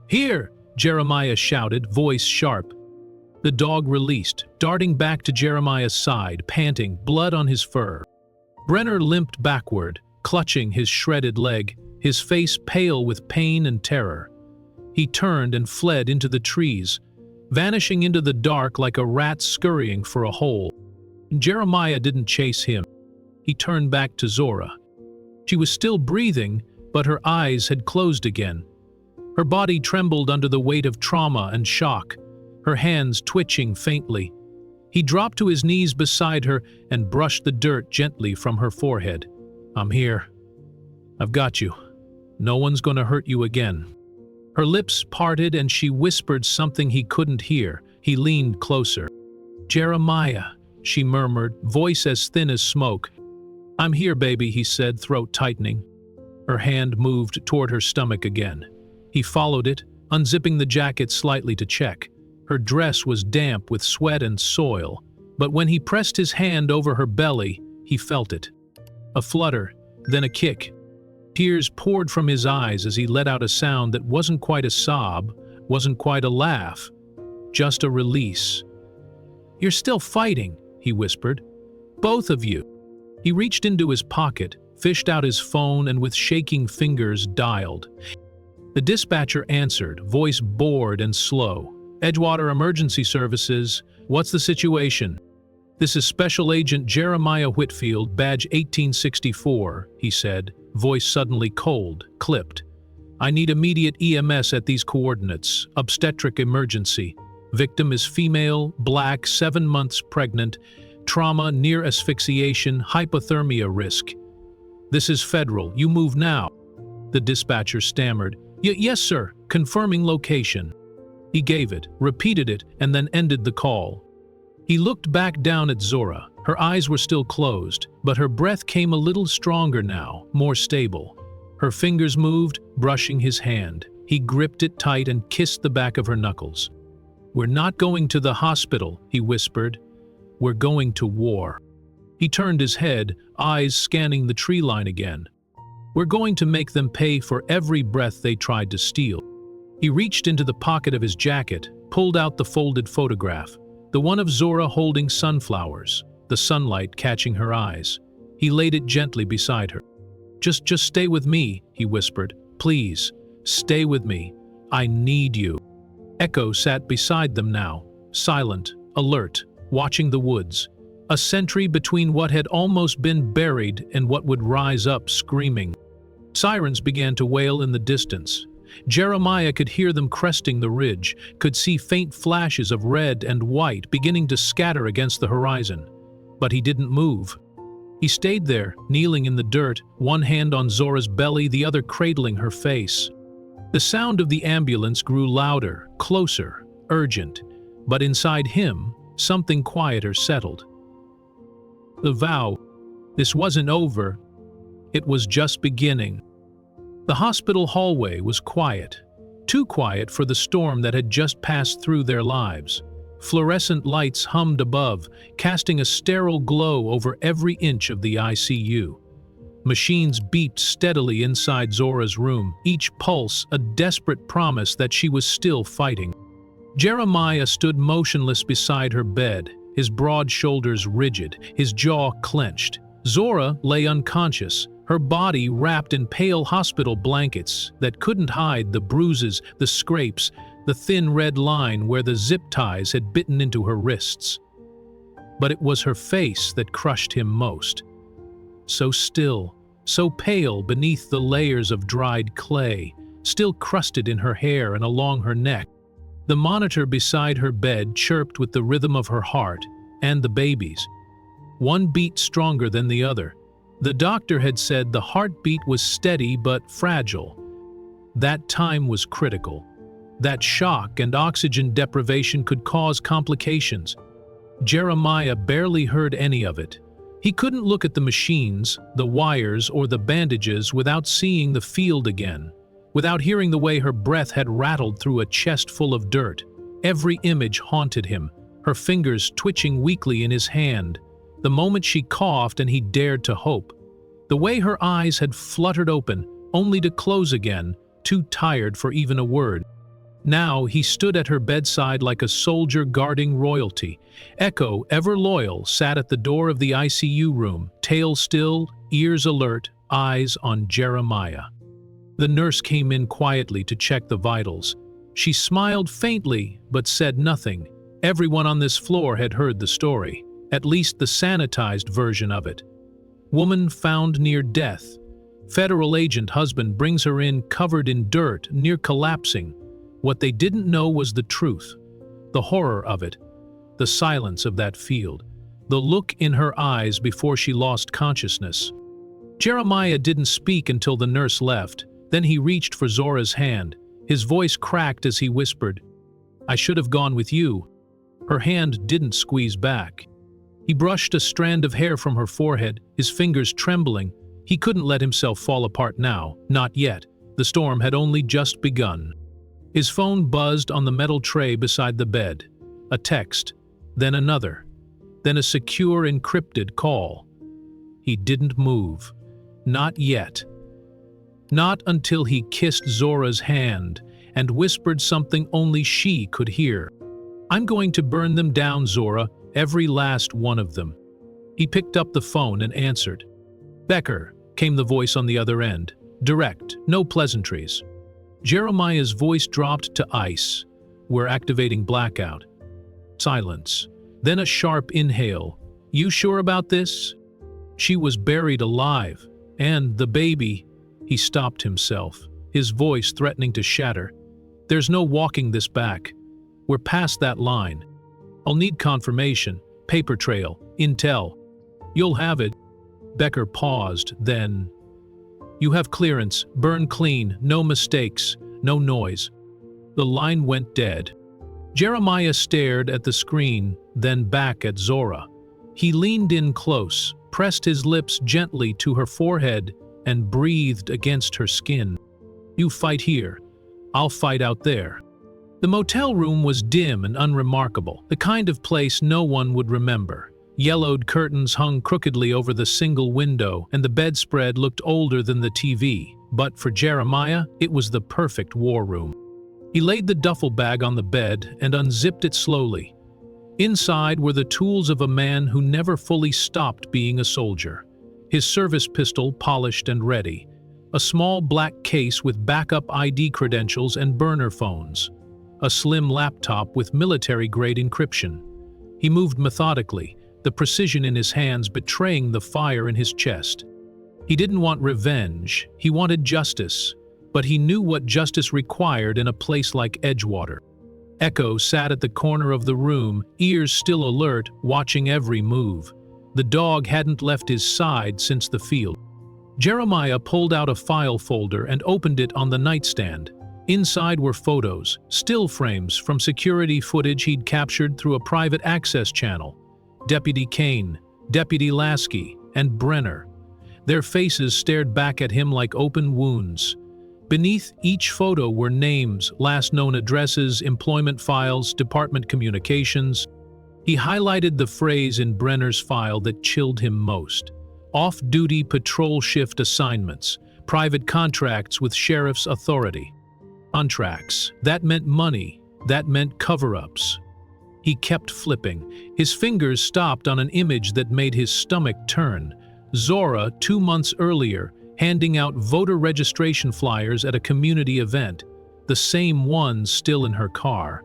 "Here!" Jeremiah shouted, voice sharp. The dog released, darting back to Jeremiah's side, panting, blood on his fur. Brenner limped backward, clutching his shredded leg, his face pale with pain and terror. He turned and fled into the trees, vanishing into the dark like a rat scurrying for a hole. Jeremiah didn't chase him. He turned back to Zora. She was still breathing, but her eyes had closed again. Her body trembled under the weight of trauma and shock, her hands twitching faintly. He dropped to his knees beside her and brushed the dirt gently from her forehead. "I'm here. I've got you. No one's gonna hurt you again." Her lips parted and she whispered something he couldn't hear. He leaned closer. "Jeremiah," she murmured, voice as thin as smoke. "I'm here, baby," he said, throat tightening. Her hand moved toward her stomach again. He followed it, unzipping the jacket slightly to check. Her dress was damp with sweat and soil, but when he pressed his hand over her belly, he felt it. A flutter, then a kick. Tears poured from his eyes as he let out a sound that wasn't quite a sob, wasn't quite a laugh, just a release. "You're still fighting," he whispered. "Both of you." He reached into his pocket, fished out his phone, and with shaking fingers dialed. The dispatcher answered, voice bored and slow. "Edgewater Emergency Services, what's the situation?" "This is Special Agent Jeremiah Whitfield, badge 1864, he said, voice suddenly cold, clipped. "I need immediate EMS at these coordinates, obstetric emergency. Victim is female, black, 7 months pregnant, trauma, near asphyxiation, hypothermia risk." "This is federal, you move now." The dispatcher stammered. Yes, sir, confirming location." He gave it, repeated it, and then ended the call. He looked back down at Zora. Her eyes were still closed, but her breath came a little stronger now, more stable. Her fingers moved, brushing his hand. He gripped it tight and kissed the back of her knuckles. "We're not going to the hospital," he whispered. "We're going to war." He turned his head, eyes scanning the tree line again. "We're going to make them pay for every breath they tried to steal." He reached into the pocket of his jacket, pulled out the folded photograph, the one of Zora holding sunflowers, the sunlight catching her eyes. He laid it gently beside her. Just stay with me," he whispered. "Please, stay with me. I need you." Echo sat beside them now, silent, alert, watching the woods. A sentry between what had almost been buried and what would rise up screaming. Sirens began to wail in the distance. Jeremiah could hear them cresting the ridge, could see faint flashes of red and white beginning to scatter against the horizon. But he didn't move. He stayed there, kneeling in the dirt, one hand on Zora's belly, the other cradling her face. The sound of the ambulance grew louder, closer, urgent, but inside him, something quieter settled. The vow, this wasn't over, it was just beginning. The hospital hallway was quiet, too quiet for the storm that had just passed through their lives. Fluorescent lights hummed above, casting a sterile glow over every inch of the ICU. Machines beeped steadily inside Zora's room, each pulse a desperate promise that she was still fighting. Jeremiah stood motionless beside her bed, his broad shoulders rigid, his jaw clenched. Zora lay unconscious, her body wrapped in pale hospital blankets that couldn't hide the bruises, the scrapes, the thin red line where the zip ties had bitten into her wrists. But it was her face that crushed him most. So still, so pale beneath the layers of dried clay, still crusted in her hair and along her neck. The monitor beside her bed chirped with the rhythm of her heart and the baby's. One beat stronger than the other. The doctor had said the heartbeat was steady but fragile. That time was critical. That shock and oxygen deprivation could cause complications. Jeremiah barely heard any of it. He couldn't look at the machines, the wires, or the bandages without seeing the field again, without hearing the way her breath had rattled through a chest full of dirt. Every image haunted him, her fingers twitching weakly in his hand. The moment she coughed and he dared to hope. The way her eyes had fluttered open, only to close again, too tired for even a word. Now he stood at her bedside like a soldier guarding royalty. Echo, ever loyal, sat at the door of the ICU room, tail still, ears alert, eyes on Jeremiah. The nurse came in quietly to check the vitals. She smiled faintly, but said nothing. Everyone on this floor had heard the story, at least the sanitized version of it. Woman found near death. Federal agent husband brings her in covered in dirt, near collapsing. What they didn't know was the truth, the horror of it, the silence of that field, the look in her eyes before she lost consciousness. Jeremiah didn't speak until the nurse left. Then he reached for Zora's hand. His voice cracked as he whispered, "I should have gone with you." Her hand didn't squeeze back. He brushed a strand of hair from her forehead, his fingers trembling. He couldn't let himself fall apart now, not yet. The storm had only just begun. His phone buzzed on the metal tray beside the bed. A text, then another, then a secure encrypted call. He didn't move. Not yet. Not until he kissed Zora's hand and whispered something only she could hear. "I'm going to burn them down, Zora, every last one of them." He picked up the phone and answered. "Becker," came the voice on the other end. Direct, no pleasantries. Jeremiah's voice dropped to ice. "We're activating blackout." Silence. Then a sharp inhale. "You sure about this?" She was buried alive. And the baby. He stopped himself, his voice threatening to shatter. "There's no walking this back. We're past that line. I'll need confirmation, paper trail, intel. You'll have it." Becker paused, then, "You have clearance, burn clean, no mistakes, no noise." The line went dead. Jeremiah stared at the screen, then back at Zora. He leaned in close, pressed his lips gently to her forehead, and breathed against her skin. "You fight here. I'll fight out there." The motel room was dim and unremarkable, the kind of place no one would remember. Yellowed curtains hung crookedly over the single window, and the bedspread looked older than the TV. But for Jeremiah, it was the perfect war room. He laid the duffel bag on the bed and unzipped it slowly. Inside were the tools of a man who never fully stopped being a soldier. His service pistol polished and ready. A small black case with backup ID credentials and burner phones. A slim laptop with military-grade encryption. He moved methodically, the precision in his hands betraying the fire in his chest. He didn't want revenge, he wanted justice, but he knew what justice required in a place like Edgewater. Echo sat at the corner of the room, ears still alert, watching every move. The dog hadn't left his side since the field. Jeremiah pulled out a file folder and opened it on the nightstand. Inside were photos, still frames from security footage he'd captured through a private access channel. Deputy Kane, Deputy Lasky, and Brenner. Their faces stared back at him like open wounds. Beneath each photo were names, last known addresses, employment files, department communications. He highlighted the phrase in Brenner's file that chilled him most. Off-duty patrol shift assignments, private contracts with sheriff's authority. Contracts. That meant money. That meant cover-ups. He kept flipping. His fingers stopped on an image that made his stomach turn. Zora, 2 months earlier, handing out voter registration flyers at a community event, the same ones still in her car.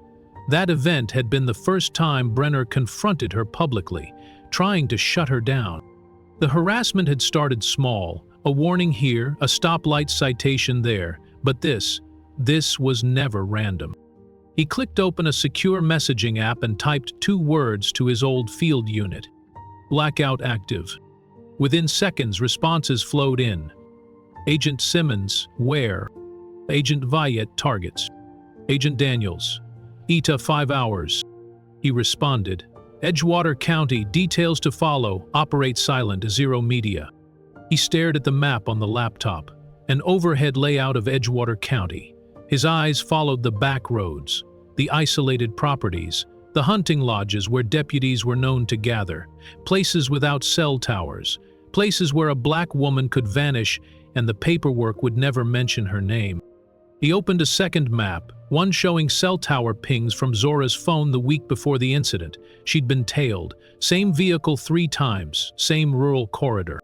That event had been the first time Brenner confronted her publicly, trying to shut her down. The harassment had started small, a warning here, a stoplight citation there, but this was never random. He clicked open a secure messaging app and typed 2 words to his old field unit. Blackout active. Within seconds, responses flowed in. Agent Simmons, where? Agent Vayet, targets. Agent Daniels, ETA 5 hours. He responded. Edgewater County, details to follow, operate silent, 0 media. He stared at the map on the laptop, an overhead layout of Edgewater County. His eyes followed the back roads, the isolated properties, the hunting lodges where deputies were known to gather, places without cell towers, places where a black woman could vanish and the paperwork would never mention her name. He opened a second map, one showing cell tower pings from Zora's phone the week before the incident. She'd been tailed. Same vehicle 3 times, same rural corridor.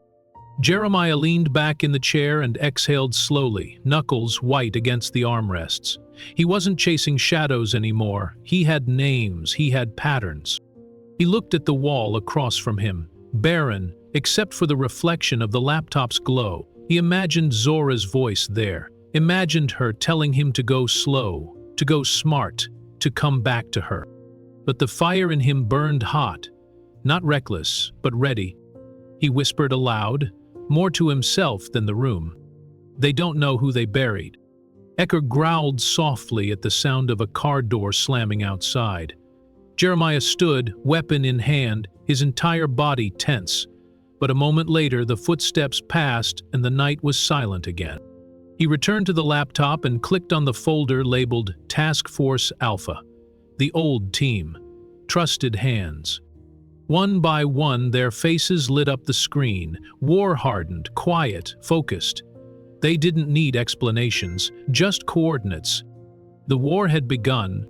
Jeremiah leaned back in the chair and exhaled slowly, knuckles white against the armrests. He wasn't chasing shadows anymore. He had names, he had patterns. He looked at the wall across from him, barren, except for the reflection of the laptop's glow. He imagined Zora's voice there, imagined her telling him to go slow, to go smart, to come back to her. But the fire in him burned hot, not reckless, but ready. He whispered aloud, more to himself than the room. They don't know who they buried. Ecker growled softly at the sound of a car door slamming outside. Jeremiah stood, weapon in hand, his entire body tense. But a moment later, the footsteps passed and the night was silent again. He returned to the laptop and clicked on the folder labeled Task Force Alpha. The old team. Trusted hands. One by one, their faces lit up the screen, war-hardened, quiet, focused. They didn't need explanations, just coordinates. The war had begun.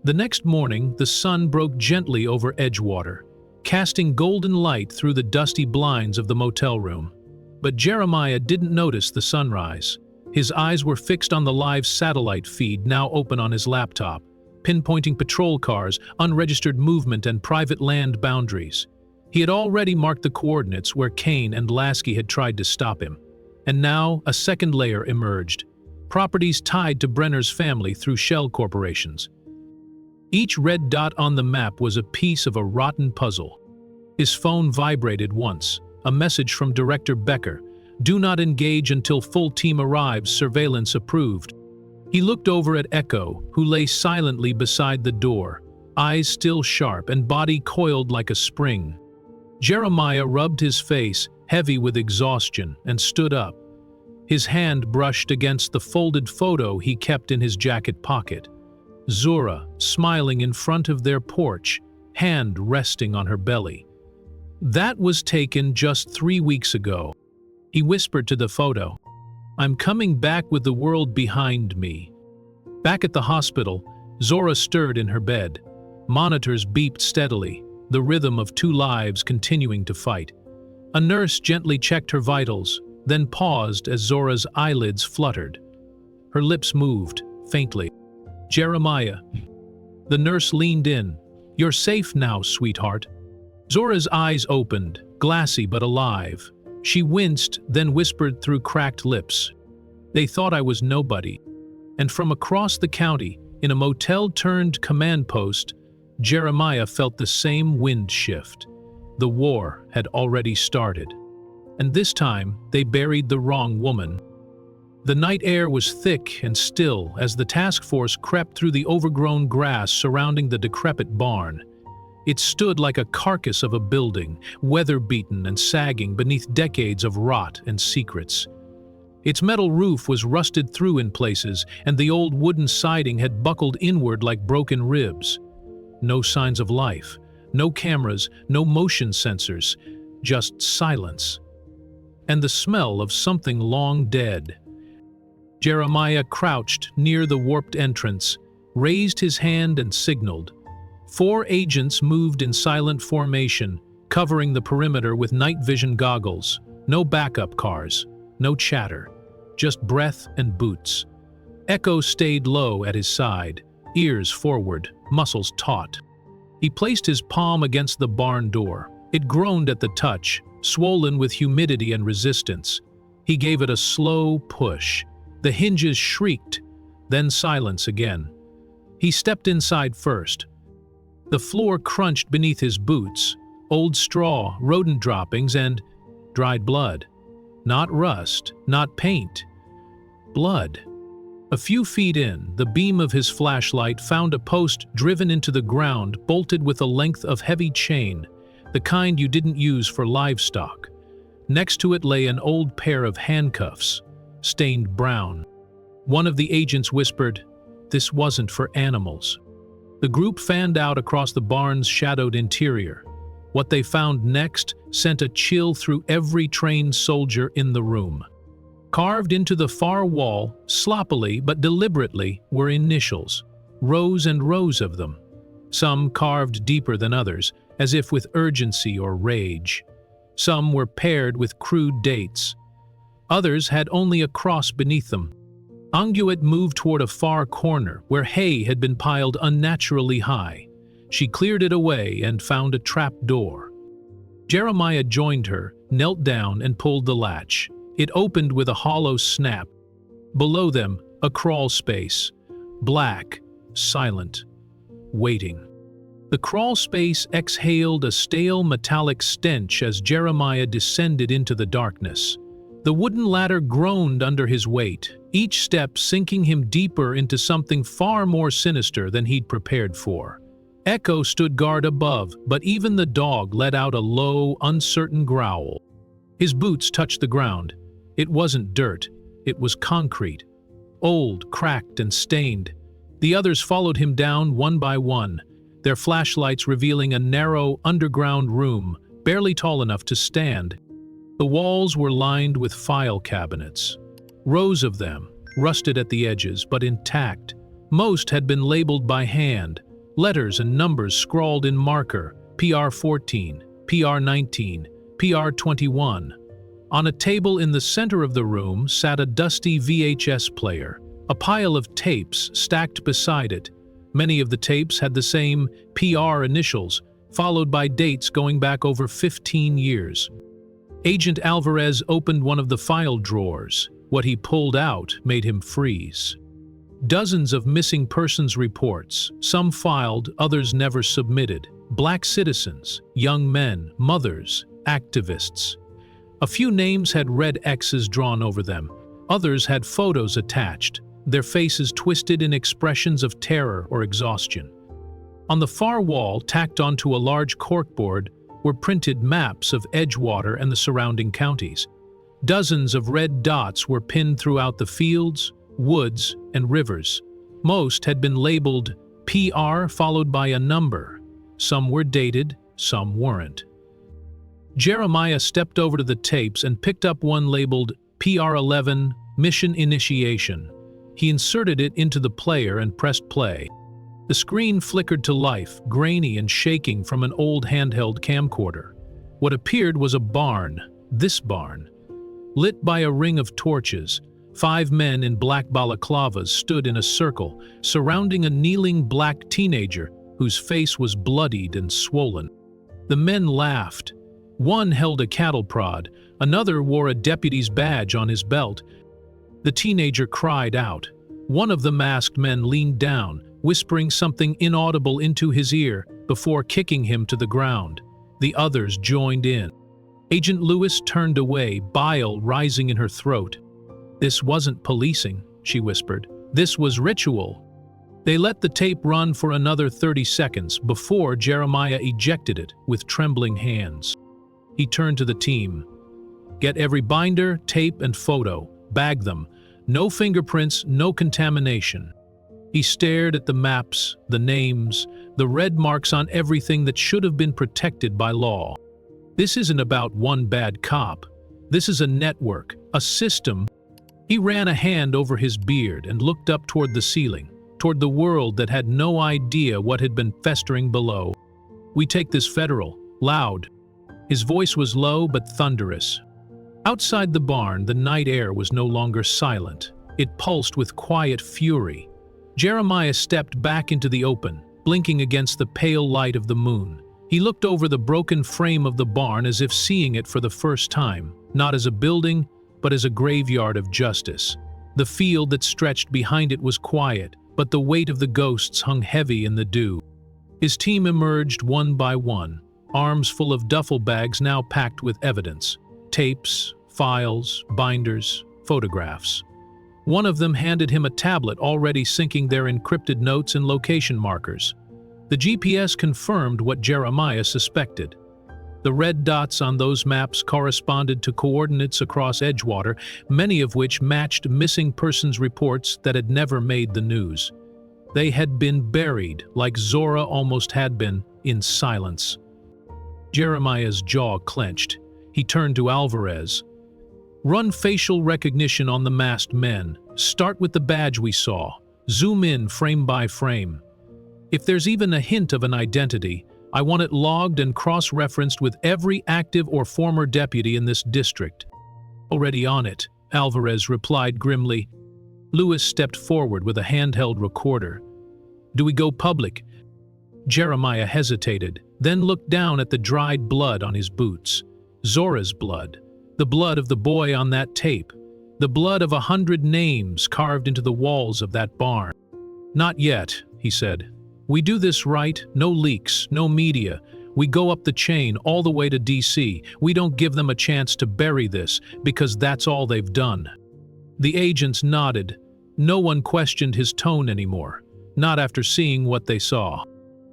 The next morning, the sun broke gently over Edgewater, casting golden light through the dusty blinds of the motel room. But Jeremiah didn't notice the sunrise. His eyes were fixed on the live satellite feed now open on his laptop, pinpointing patrol cars, unregistered movement, and private land boundaries. He had already marked the coordinates where Kane and Lasky had tried to stop him. And now a second layer emerged, properties tied to Brenner's family through shell corporations. Each red dot on the map was a piece of a rotten puzzle. His phone vibrated once, a message from Director Becker. Do not engage until full team arrives, surveillance approved. He looked over at Echo, who lay silently beside the door, eyes still sharp and body coiled like a spring. Jeremiah rubbed his face, heavy with exhaustion, and stood up. His hand brushed against the folded photo he kept in his jacket pocket. Zora, smiling in front of their porch, hand resting on her belly. That was taken just 3 weeks ago. He whispered to the photo, "I'm coming back with the world behind me." Back at the hospital, Zora stirred in her bed. Monitors beeped steadily, the rhythm of 2 lives continuing to fight. A nurse gently checked her vitals, then paused as Zora's eyelids fluttered. Her lips moved, faintly. "Jeremiah." The nurse leaned in. "You're safe now, sweetheart." Zora's eyes opened, glassy but alive. She winced, then whispered through cracked lips, "They thought I was nobody." And from across the county, in a motel-turned-command post, Jeremiah felt the same wind shift. The war had already started. And this time, they buried the wrong woman. The night air was thick and still as the task force crept through the overgrown grass surrounding the decrepit barn. It stood like a carcass of a building, weather-beaten and sagging beneath decades of rot and secrets. Its metal roof was rusted through in places, and the old wooden siding had buckled inward like broken ribs. No signs of life, no cameras, no motion sensors, just silence. And the smell of something long dead. Jeremiah crouched near the warped entrance, raised his hand and signaled. 4 agents moved in silent formation, covering the perimeter with night vision goggles. No backup cars, no chatter, just breath and boots. Echo stayed low at his side, ears forward, muscles taut. He placed his palm against the barn door. It groaned at the touch, swollen with humidity and resistance. He gave it a slow push. The hinges shrieked, then silence again. He stepped inside first. The floor crunched beneath his boots, old straw, rodent droppings, and dried blood. Not rust, not paint. Blood. A few feet in, the beam of his flashlight found a post driven into the ground, bolted with a length of heavy chain, the kind you didn't use for livestock. Next to it lay an old pair of handcuffs, stained brown. One of the agents whispered, "This wasn't for animals." The group fanned out across the barn's shadowed interior. What they found next sent a chill through every trained soldier in the room. Carved into the far wall, sloppily but deliberately, were initials, rows and rows of them. Some carved deeper than others, as if with urgency or rage. Some were paired with crude dates. Others had only a cross beneath them. Anguet moved toward a far corner where hay had been piled unnaturally high. She cleared it away and found a trap door. Jeremiah joined her, knelt down and pulled the latch. It opened with a hollow snap. Below them, a crawl space. Black, silent, waiting. The crawl space exhaled a stale metallic stench as Jeremiah descended into the darkness. The wooden ladder groaned under his weight, each step sinking him deeper into something far more sinister than he'd prepared for. Echo stood guard above, but even the dog let out a low, uncertain growl. His boots touched the ground. It wasn't dirt, it was concrete. Old, cracked, and stained. The others followed him down one by one, their flashlights revealing a narrow, underground room, barely tall enough to stand. The walls were lined with file cabinets. Rows of them, rusted at the edges, but intact. Most had been labeled by hand, letters and numbers scrawled in marker, PR14, PR19, PR21. On a table in the center of the room sat a dusty VHS player, a pile of tapes stacked beside it. Many of the tapes had the same PR initials, followed by dates going back over 15 years. Agent Alvarez opened one of the file drawers. What he pulled out made him freeze. Dozens of missing persons reports, some filed, others never submitted. Black citizens, young men, mothers, activists. A few names had red X's drawn over them. Others had photos attached, their faces twisted in expressions of terror or exhaustion. On the far wall, tacked onto a large corkboard, were printed maps of Edgewater and the surrounding counties. Dozens of red dots were pinned throughout the fields, woods, and rivers. Most had been labeled PR followed by a number. Some were dated, some weren't. Jeremiah stepped over to the tapes and picked up one labeled PR11, Mission Initiation. He inserted it into the player and pressed play. The screen flickered to life, grainy and shaking from an old handheld camcorder. What appeared was a barn, this barn. Lit by a ring of torches, 5 men in black balaclavas stood in a circle, surrounding a kneeling black teenager whose face was bloodied and swollen. The men laughed. One held a cattle prod, another wore a deputy's badge on his belt. The teenager cried out. One of the masked men leaned down, whispering something inaudible into his ear before kicking him to the ground. The others joined in. Agent Lewis turned away, bile rising in her throat. "This wasn't policing," she whispered. "This was ritual." They let the tape run for another 30 seconds before Jeremiah ejected it with trembling hands. He turned to the team. "Get every binder, tape, and photo. Bag them. No fingerprints, no contamination." He stared at the maps, the names, the red marks on everything that should have been protected by law. This isn't about one bad cop. This is a network, a system. He ran a hand over his beard and looked up toward the ceiling, toward the world that had no idea what had been festering below. "We take this federal, loud." His voice was low but thunderous. Outside the barn, the night air was no longer silent. It pulsed with quiet fury. Jeremiah stepped back into the open, blinking against the pale light of the moon. He looked over the broken frame of the barn as if seeing it for the first time, not as a building, but as a graveyard of justice. The field that stretched behind it was quiet, but the weight of the ghosts hung heavy in the dew. His team emerged one by one, arms full of duffel bags now packed with evidence. Tapes, files, binders, photographs. One of them handed him a tablet already syncing their encrypted notes and location markers. The GPS confirmed what Jeremiah suspected. The red dots on those maps corresponded to coordinates across Edgewater, many of which matched missing persons reports that had never made the news. They had been buried, like Zora almost had been, in silence. Jeremiah's jaw clenched. He turned to Alvarez. Run facial recognition on the masked men. Start with the badge we saw. Zoom in frame by frame. If there's even a hint of an identity, I want it logged and cross-referenced with every active or former deputy in this district." "Already on it," Alvarez replied grimly. Lewis stepped forward with a handheld recorder. "Do we go public?" Jeremiah hesitated, then looked down at the dried blood on his boots. Zora's blood. The blood of the boy on that tape. The blood of 100 names carved into the walls of that barn. "Not yet," he said. "We do this right, no leaks, no media. We go up the chain all the way to DC. We don't give them a chance to bury this, because that's all they've done." The agents nodded. No one questioned his tone anymore, not after seeing what they saw.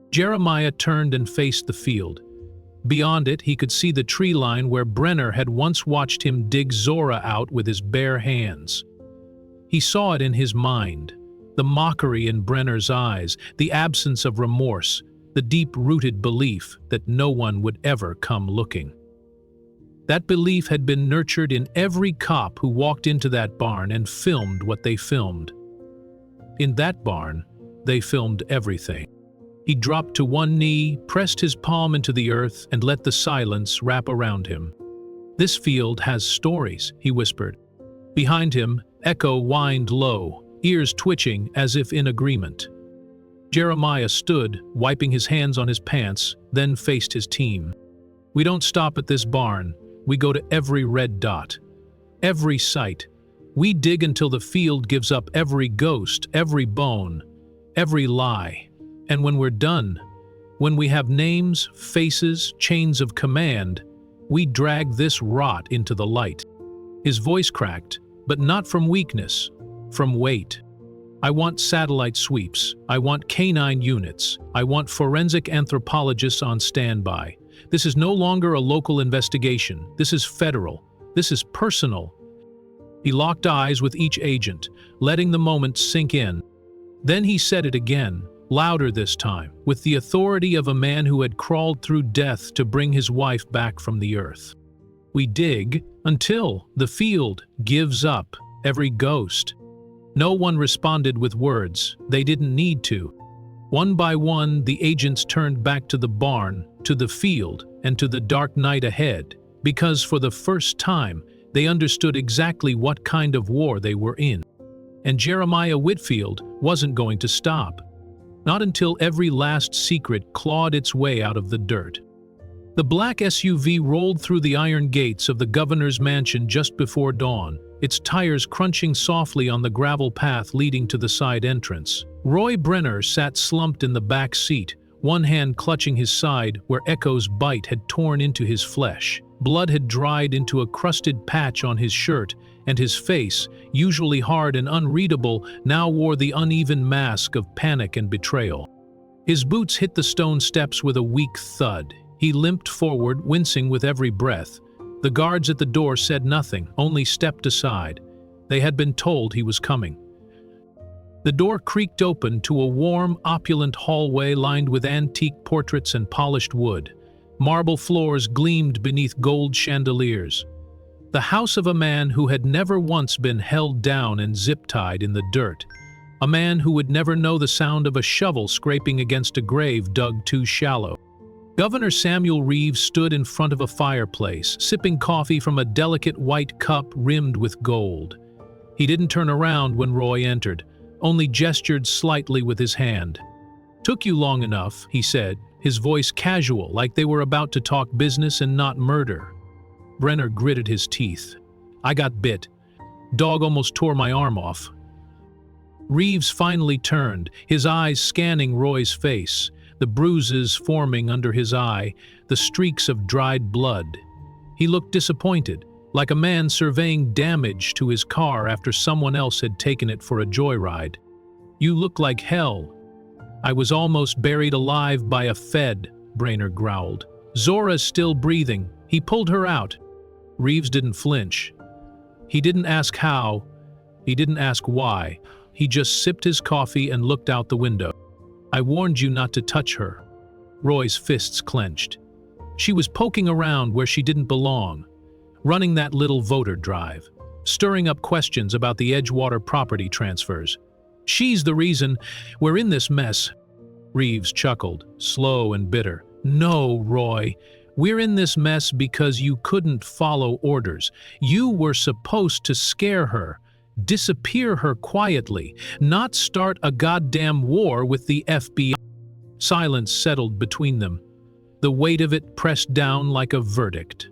Jeremiah turned and faced the field. Beyond it, he could see the tree line where Brenner had once watched him dig Zora out with his bare hands. He saw it in his mind, the mockery in Brenner's eyes, the absence of remorse, the deep-rooted belief that no one would ever come looking. That belief had been nurtured in every cop who walked into that barn and filmed what they filmed. In that barn, they filmed everything. He dropped to one knee, pressed his palm into the earth, and let the silence wrap around him. "This field has stories," he whispered. Behind him, echo whined low, ears twitching as if in agreement. Jeremiah stood, wiping his hands on his pants, then faced his team. "We don't stop at this barn. We go to every red dot, every site. We dig until the field gives up every ghost, every bone, every lie. And when we're done, when we have names, faces, chains of command, we drag this rot into the light." His voice cracked, but not from weakness, from weight. "I want satellite sweeps. I want canine units. I want forensic anthropologists on standby. This is no longer a local investigation. This is federal. This is personal." He locked eyes with each agent, letting the moment sink in. Then he said it again, louder this time, with the authority of a man who had crawled through death to bring his wife back from the earth. "We dig until the field gives up every ghost." No one responded with words. They didn't need to. One by one, the agents turned back to the barn, to the field, and to the dark night ahead, because for the first time, they understood exactly what kind of war they were in. And Jeremiah Whitfield wasn't going to stop. Not until every last secret clawed its way out of the dirt. The black SUV rolled through the iron gates of the governor's mansion just before dawn, its tires crunching softly on the gravel path leading to the side entrance. Roy Brenner sat slumped in the back seat, one hand clutching his side where Echo's bite had torn into his flesh. Blood had dried into a crusted patch on his shirt, and his face, usually hard and unreadable, now wore the uneven mask of panic and betrayal. His boots hit the stone steps with a weak thud. He limped forward, wincing with every breath. The guards at the door said nothing, only stepped aside. They had been told he was coming. The door creaked open to a warm, opulent hallway lined with antique portraits and polished wood. Marble floors gleamed beneath gold chandeliers. The house of a man who had never once been held down and zip-tied in the dirt. A man who would never know the sound of a shovel scraping against a grave dug too shallow. Governor Samuel Reeves stood in front of a fireplace, sipping coffee from a delicate white cup rimmed with gold. He didn't turn around when Roy entered, only gestured slightly with his hand. "Took you long enough," he said, his voice casual, like they were about to talk business and not murder. Brenner gritted his teeth. "I got bit. Dog almost tore my arm off." Reeves finally turned, his eyes scanning Roy's face, the bruises forming under his eye, the streaks of dried blood. He looked disappointed, like a man surveying damage to his car after someone else had taken it for a joyride. "You look like hell." "I was almost buried alive by a Fed," Brenner growled. "Zora's still breathing. He pulled her out." Reeves didn't flinch. He didn't ask how. He didn't ask why. He just sipped his coffee and looked out the window. "I warned you not to touch her." Roy's fists clenched. "She was poking around where she didn't belong." running that little voter drive, stirring up questions about the Edgewater property transfers. She's the reason we're in this mess. Reeves chuckled, slow and bitter. No, Roy, we're in this mess because you couldn't follow orders. You were supposed to scare her, disappear her quietly, not start a goddamn war with the FBI. Silence settled between them. The weight of it pressed down like a verdict.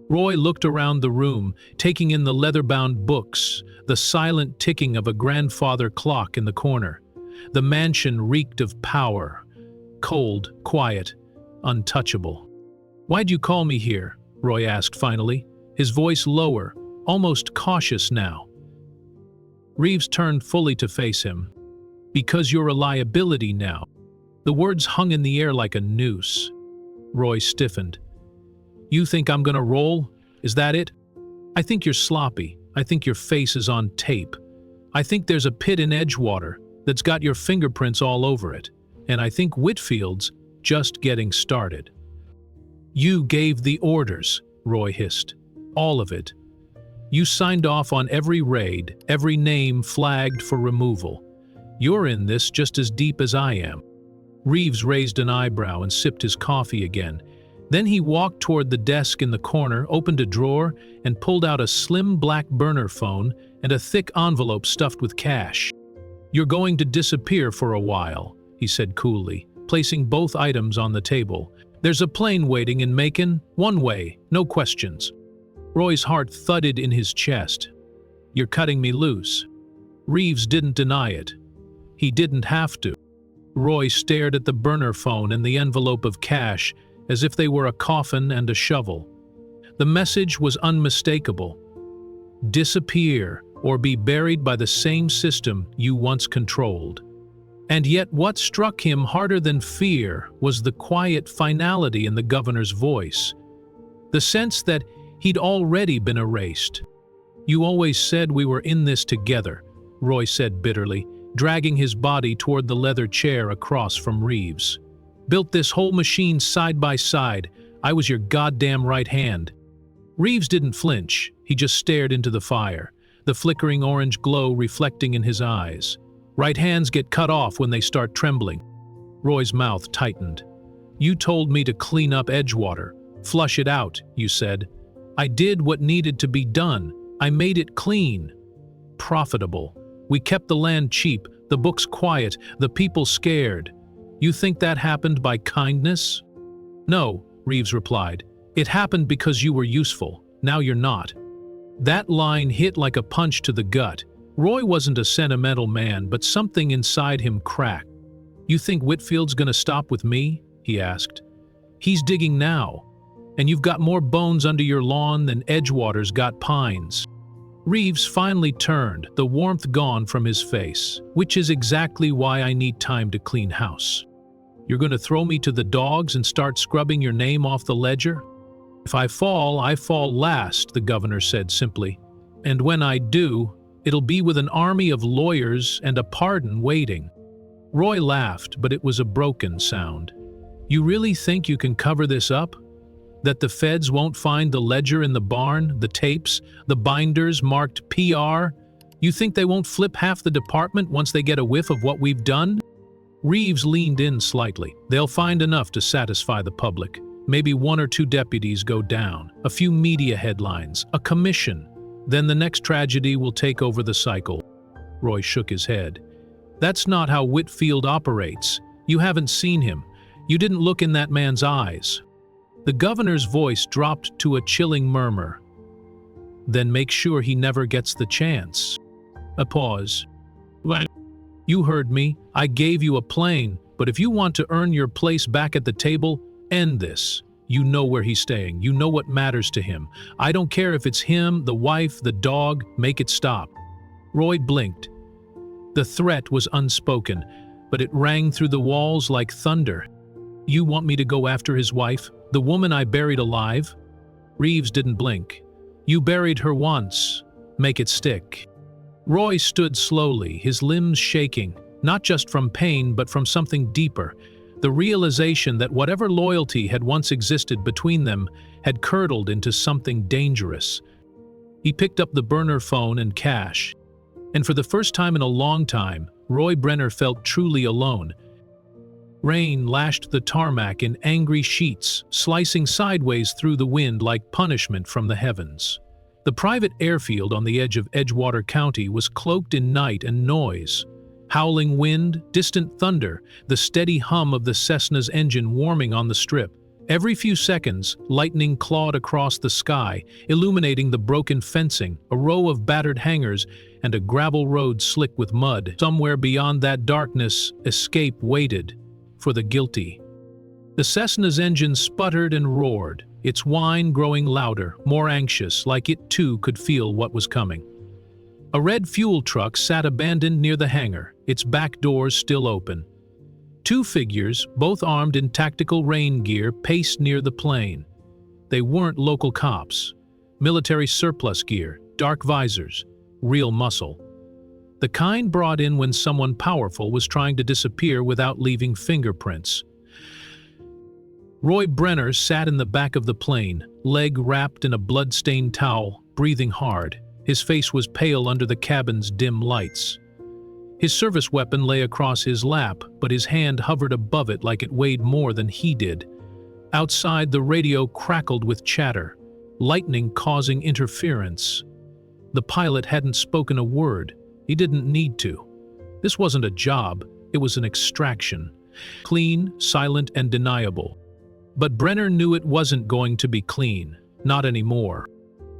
Roy looked around the room, taking in the leather-bound books, the silent ticking of a grandfather clock in the corner. The mansion reeked of power, cold, quiet, untouchable. "Why'd you call me here?" Roy asked finally, his voice lower, almost cautious now. Reeves turned fully to face him. "Because you're a liability now." The words hung in the air like a noose. Roy stiffened. "You think I'm gonna roll? Is that it? I think you're sloppy. I think your face is on tape. I think there's a pit in Edgewater that's got your fingerprints all over it. And I think Whitfield's just getting started." "You gave the orders," Roy hissed. "All of it. You signed off on every raid, every name flagged for removal. You're in this just as deep as I am." Reeves raised an eyebrow and sipped his coffee again. Then he walked toward the desk in the corner, opened a drawer, and pulled out a slim black burner phone and a thick envelope stuffed with cash. "You're going to disappear for a while," he said coolly, placing both items on the table. "There's a plane waiting in Macon, one way, no questions." Roy's heart thudded in his chest. "You're cutting me loose." Reeves didn't deny it. He didn't have to. Roy stared at the burner phone and the envelope of cash as if they were a coffin and a shovel. The message was unmistakable. Disappear or be buried by the same system you once controlled. And yet what struck him harder than fear was the quiet finality in the governor's voice. The sense that he'd already been erased. "You always said we were in this together," Roy said bitterly, dragging his body toward the leather chair across from Reeves. "Built this whole machine side by side. I was your goddamn right hand." Reeves didn't flinch. He just stared into the fire, the flickering orange glow reflecting in his eyes. Right hands get cut off when they start trembling. Roy's mouth tightened. "You told me to clean up Edgewater. Flush it out, you said. I did what needed to be done. I made it clean. Profitable. We kept the land cheap, the books quiet, the people scared. You think that happened by kindness?" "No," Reeves replied. "It happened because you were useful. Now you're not." That line hit like a punch to the gut. Roy wasn't a sentimental man, but something inside him cracked. "You think Whitfield's gonna stop with me?" he asked. "He's digging now. And you've got more bones under your lawn than Edgewater's got pines." Reeves finally turned, the warmth gone from his face. "Which is exactly why I need time to clean house. You're going to throw me to the dogs and start scrubbing your name off the ledger?" "If I fall last," the governor said simply. "And when I do, it'll be with an army of lawyers and a pardon waiting." Roy laughed, but it was a broken sound. "You really think you can cover this up? That the feds won't find the ledger in the barn, the tapes, the binders marked PR? You think they won't flip half the department once they get a whiff of what we've done?" Reeves leaned in slightly. "They'll find enough to satisfy the public. Maybe 1 or 2 deputies go down, a few media headlines, a commission. Then the next tragedy will take over the cycle." Roy shook his head. "That's not how Whitfield operates. You haven't seen him. You didn't look in that man's eyes." The governor's voice dropped to a chilling murmur. "Then make sure he never gets the chance." A pause. "What?" "You heard me. I gave you a plane, but if you want to earn your place back at the table, end this. You know where he's staying. You know what matters to him. I don't care if it's him, the wife, the dog. Make it stop." Roy blinked. The threat was unspoken, but it rang through the walls like thunder. "You want me to go after his wife? The woman I buried alive?" Reeves didn't blink. "You buried her once. Make it stick." Roy stood slowly, his limbs shaking, not just from pain but from something deeper. The realization that whatever loyalty had once existed between them had curdled into something dangerous. He picked up the burner phone and cash. And for the first time in a long time, Roy Brenner felt truly alone. Rain lashed the tarmac in angry sheets, slicing sideways through the wind like punishment from the heavens. The private airfield on the edge of Edgewater County was cloaked in night and noise. Howling wind, distant thunder, the steady hum of the Cessna's engine warming on the strip. Every few seconds, lightning clawed across the sky, illuminating the broken fencing, a row of battered hangars, and a gravel road slick with mud. Somewhere beyond that darkness, escape waited for the guilty. The Cessna's engine sputtered and roared, its whine growing louder, more anxious, like it too could feel what was coming. A red fuel truck sat abandoned near the hangar, its back doors still open. Two figures, both armed in tactical rain gear, paced near the plane. They weren't local cops. Military surplus gear, dark visors, real muscle. The kind brought in when someone powerful was trying to disappear without leaving fingerprints. Roy Brenner sat in the back of the plane, leg wrapped in a blood-stained towel, breathing hard. His face was pale under the cabin's dim lights. His service weapon lay across his lap, but his hand hovered above it like it weighed more than he did. Outside, the radio crackled with chatter, lightning causing interference. The pilot hadn't spoken a word. He didn't need to. This wasn't a job, it was an extraction. Clean, silent, and deniable. But Brenner knew it wasn't going to be clean. Not anymore.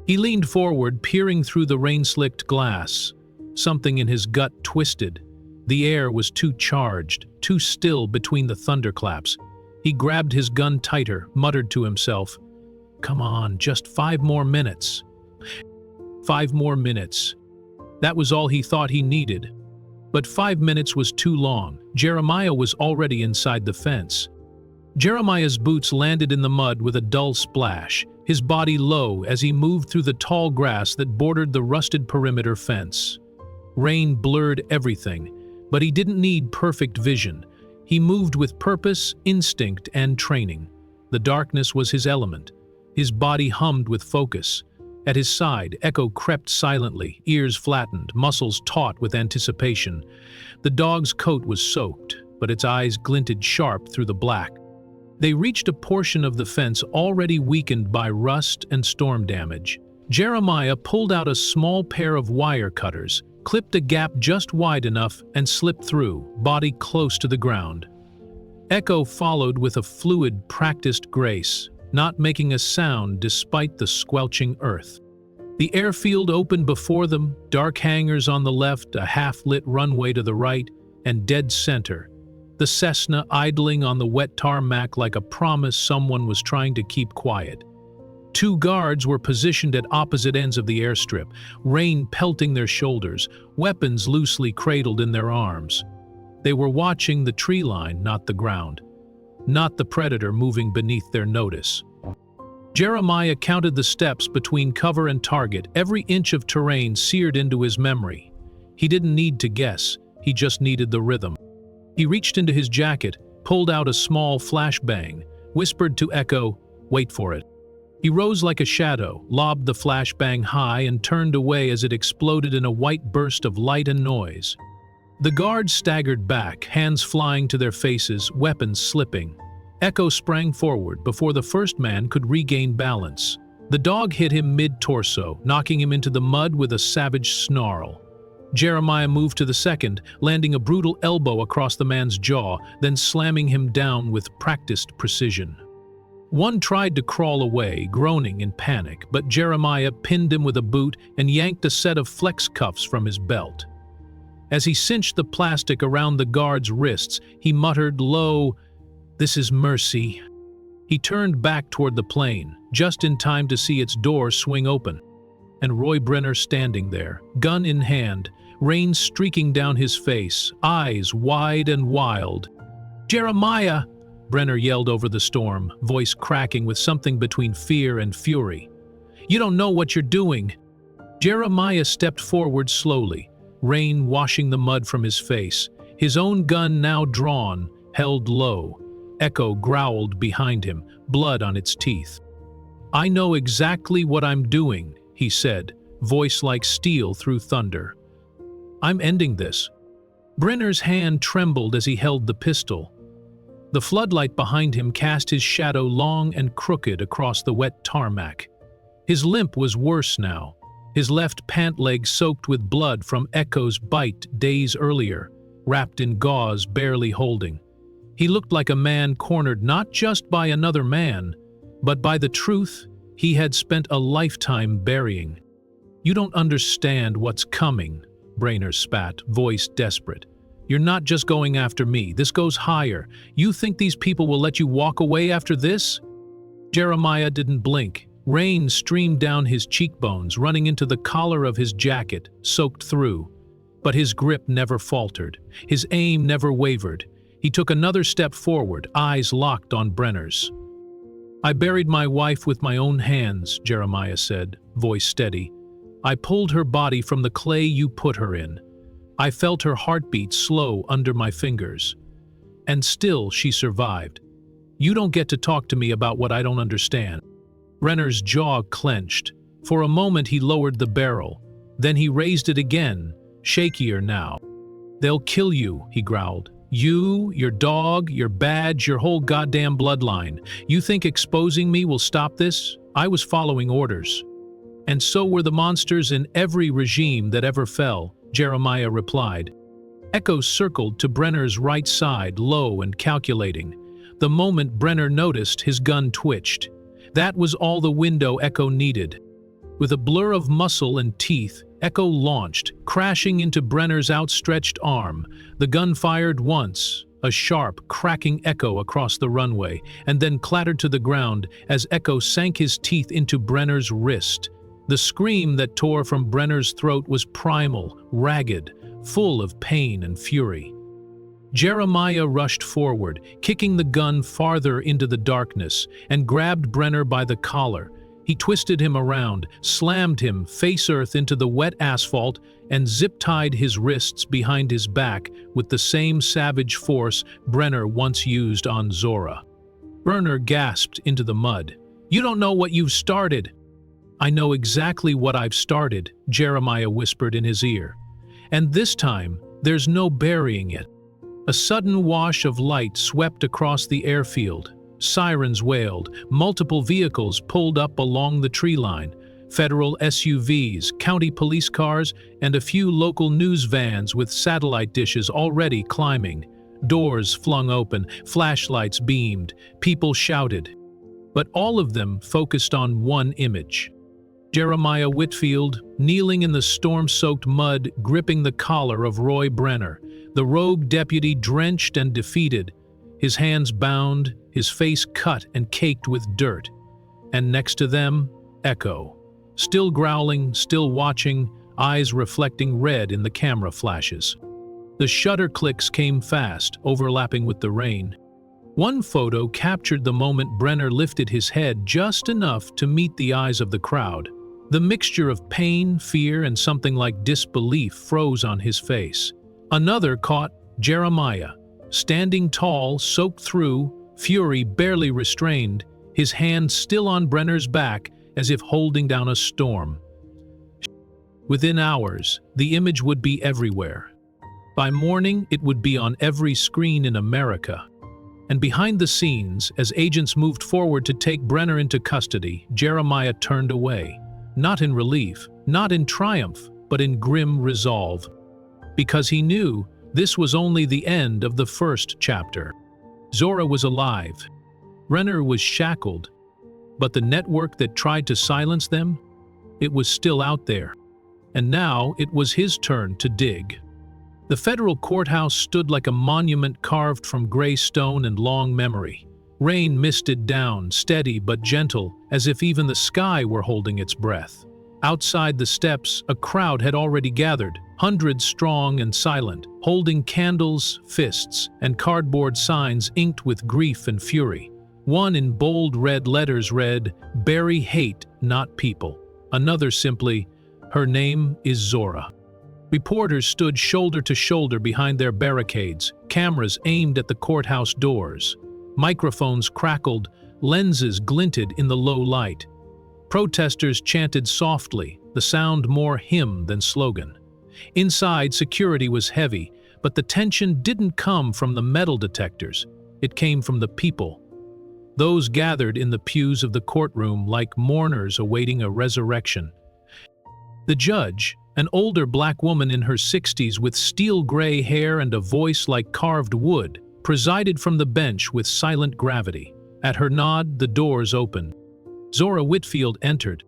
He leaned forward, peering through the rain-slicked glass. Something in his gut twisted. The air was too charged, too still between the thunderclaps. He grabbed his gun tighter, muttered to himself, "Come on, just 5 more minutes." 5 more minutes. That was all he thought he needed. But 5 minutes was too long. Jeremiah was already inside the fence. Jeremiah's boots landed in the mud with a dull splash, his body low as he moved through the tall grass that bordered the rusted perimeter fence. Rain blurred everything, but he didn't need perfect vision. He moved with purpose, instinct, and training. The darkness was his element. His body hummed with focus. At his side, Echo crept silently, ears flattened, muscles taut with anticipation. The dog's coat was soaked, but its eyes glinted sharp through the black. They reached a portion of the fence already weakened by rust and storm damage. Jeremiah pulled out a small pair of wire cutters, clipped a gap just wide enough, and slipped through, body close to the ground. Echo followed with a fluid, practiced grace, not making a sound despite the squelching earth. The airfield opened before them, dark hangars on the left, a half-lit runway to the right, and dead center, the Cessna idling on the wet tarmac like a promise someone was trying to keep quiet. 2 guards were positioned at opposite ends of the airstrip, rain pelting their shoulders, weapons loosely cradled in their arms. They were watching the tree line, not the ground. Not the predator moving beneath their notice. Jeremiah counted the steps between cover and target, every inch of terrain seared into his memory. He didn't need to guess, he just needed the rhythm. He reached into his jacket, pulled out a small flashbang, whispered to Echo, "Wait for it." He rose like a shadow, lobbed the flashbang high, and turned away as it exploded in a white burst of light and noise. The guards staggered back, hands flying to their faces, weapons slipping. Echo sprang forward before the first man could regain balance. The dog hit him mid-torso, knocking him into the mud with a savage snarl. Jeremiah moved to the second, landing a brutal elbow across the man's jaw, then slamming him down with practiced precision. One tried to crawl away, groaning in panic, but Jeremiah pinned him with a boot and yanked a set of flex cuffs from his belt. As he cinched the plastic around the guard's wrists, he muttered low, "This is mercy." He turned back toward the plane, just in time to see its door swing open. And Roy Brenner standing there, gun in hand, rain streaking down his face, eyes wide and wild. "Jeremiah!" Brenner yelled over the storm, voice cracking with something between fear and fury. "You don't know what you're doing." Jeremiah stepped forward slowly, rain washing the mud from his face, his own gun now drawn, held low. Echo growled behind him, blood on its teeth. "I know exactly what I'm doing," he said, voice like steel through thunder. "I'm ending this." Brenner's hand trembled as he held the pistol. The floodlight behind him cast his shadow long and crooked across the wet tarmac. His limp was worse now, his left pant leg soaked with blood from Echo's bite days earlier, wrapped in gauze barely holding. He looked like a man cornered not just by another man, but by the truth he had spent a lifetime burying. "You don't understand what's coming," Brenner spat, voice desperate. "You're not just going after me, this goes higher. You think these people will let you walk away after this?" Jeremiah didn't blink. Rain streamed down his cheekbones, running into the collar of his jacket, soaked through. But his grip never faltered. His aim never wavered. He took another step forward, eyes locked on Brenner's. "I buried my wife with my own hands," Jeremiah said, voice steady. "I pulled her body from the clay you put her in. I felt her heartbeat slow under my fingers. And still she survived. You don't get to talk to me about what I don't understand." Brenner's jaw clenched. For a moment he lowered the barrel. Then he raised it again, shakier now. "They'll kill you," he growled. "You, your dog, your badge, your whole goddamn bloodline. You think exposing me will stop this? I was following orders." "And so were the monsters in every regime that ever fell," Jeremiah replied. Echo circled to Brenner's right side, low and calculating. The moment Brenner noticed, his gun twitched. That was all the window Echo needed. With a blur of muscle and teeth, Echo launched, crashing into Brenner's outstretched arm. The gun fired once, a sharp, cracking echo across the runway, and then clattered to the ground as Echo sank his teeth into Brenner's wrist. The scream that tore from Brenner's throat was primal, ragged, full of pain and fury. Jeremiah rushed forward, kicking the gun farther into the darkness, and grabbed Brenner by the collar. He twisted him around, slammed him face-earth into the wet asphalt, and zip-tied his wrists behind his back with the same savage force Brenner once used on Zora. Brenner gasped into the mud. "You don't know what you've started." "I know exactly what I've started," Jeremiah whispered in his ear. "And this time, there's no burying it." A sudden wash of light swept across the airfield. Sirens wailed, multiple vehicles pulled up along the tree line. Federal SUVs, county police cars, and a few local news vans with satellite dishes already climbing. Doors flung open, flashlights beamed, people shouted. But all of them focused on one image. Jeremiah Whitfield, kneeling in the storm-soaked mud, gripping the collar of Roy Brenner, the rogue deputy drenched and defeated, his hands bound, his face cut and caked with dirt. And next to them, Echo. Still growling, still watching, eyes reflecting red in the camera flashes. The shutter clicks came fast, overlapping with the rain. One photo captured the moment Brenner lifted his head just enough to meet the eyes of the crowd. The mixture of pain, fear, and something like disbelief froze on his face. Another caught Jeremiah, standing tall, soaked through, fury barely restrained, his hand still on Brenner's back as if holding down a storm. Within hours, the image would be everywhere. By morning, it would be on every screen in America. And behind the scenes, as agents moved forward to take Brenner into custody, Jeremiah turned away. Not in relief, not in triumph, but in grim resolve. Because he knew this was only the end of the first chapter. Zora was alive. Brenner was shackled. But the network that tried to silence them? It was still out there. And now it was his turn to dig. The federal courthouse stood like a monument carved from gray stone and long memory. Rain misted down, steady but gentle, as if even the sky were holding its breath. Outside the steps, a crowd had already gathered, hundreds strong and silent, holding candles, fists, and cardboard signs inked with grief and fury. One in bold red letters read, "Bury hate, not people." Another simply, "Her name is Zora." Reporters stood shoulder to shoulder behind their barricades, cameras aimed at the courthouse doors. Microphones crackled, lenses glinted in the low light. Protesters chanted softly, the sound more hymn than slogan. Inside, security was heavy, but the tension didn't come from the metal detectors. It came from the people. Those gathered in the pews of the courtroom like mourners awaiting a resurrection. The judge, an older black woman in her 60s with steel-gray hair and a voice like carved wood, presided from the bench with silent gravity. At her nod, the doors opened. Zora Whitfield entered.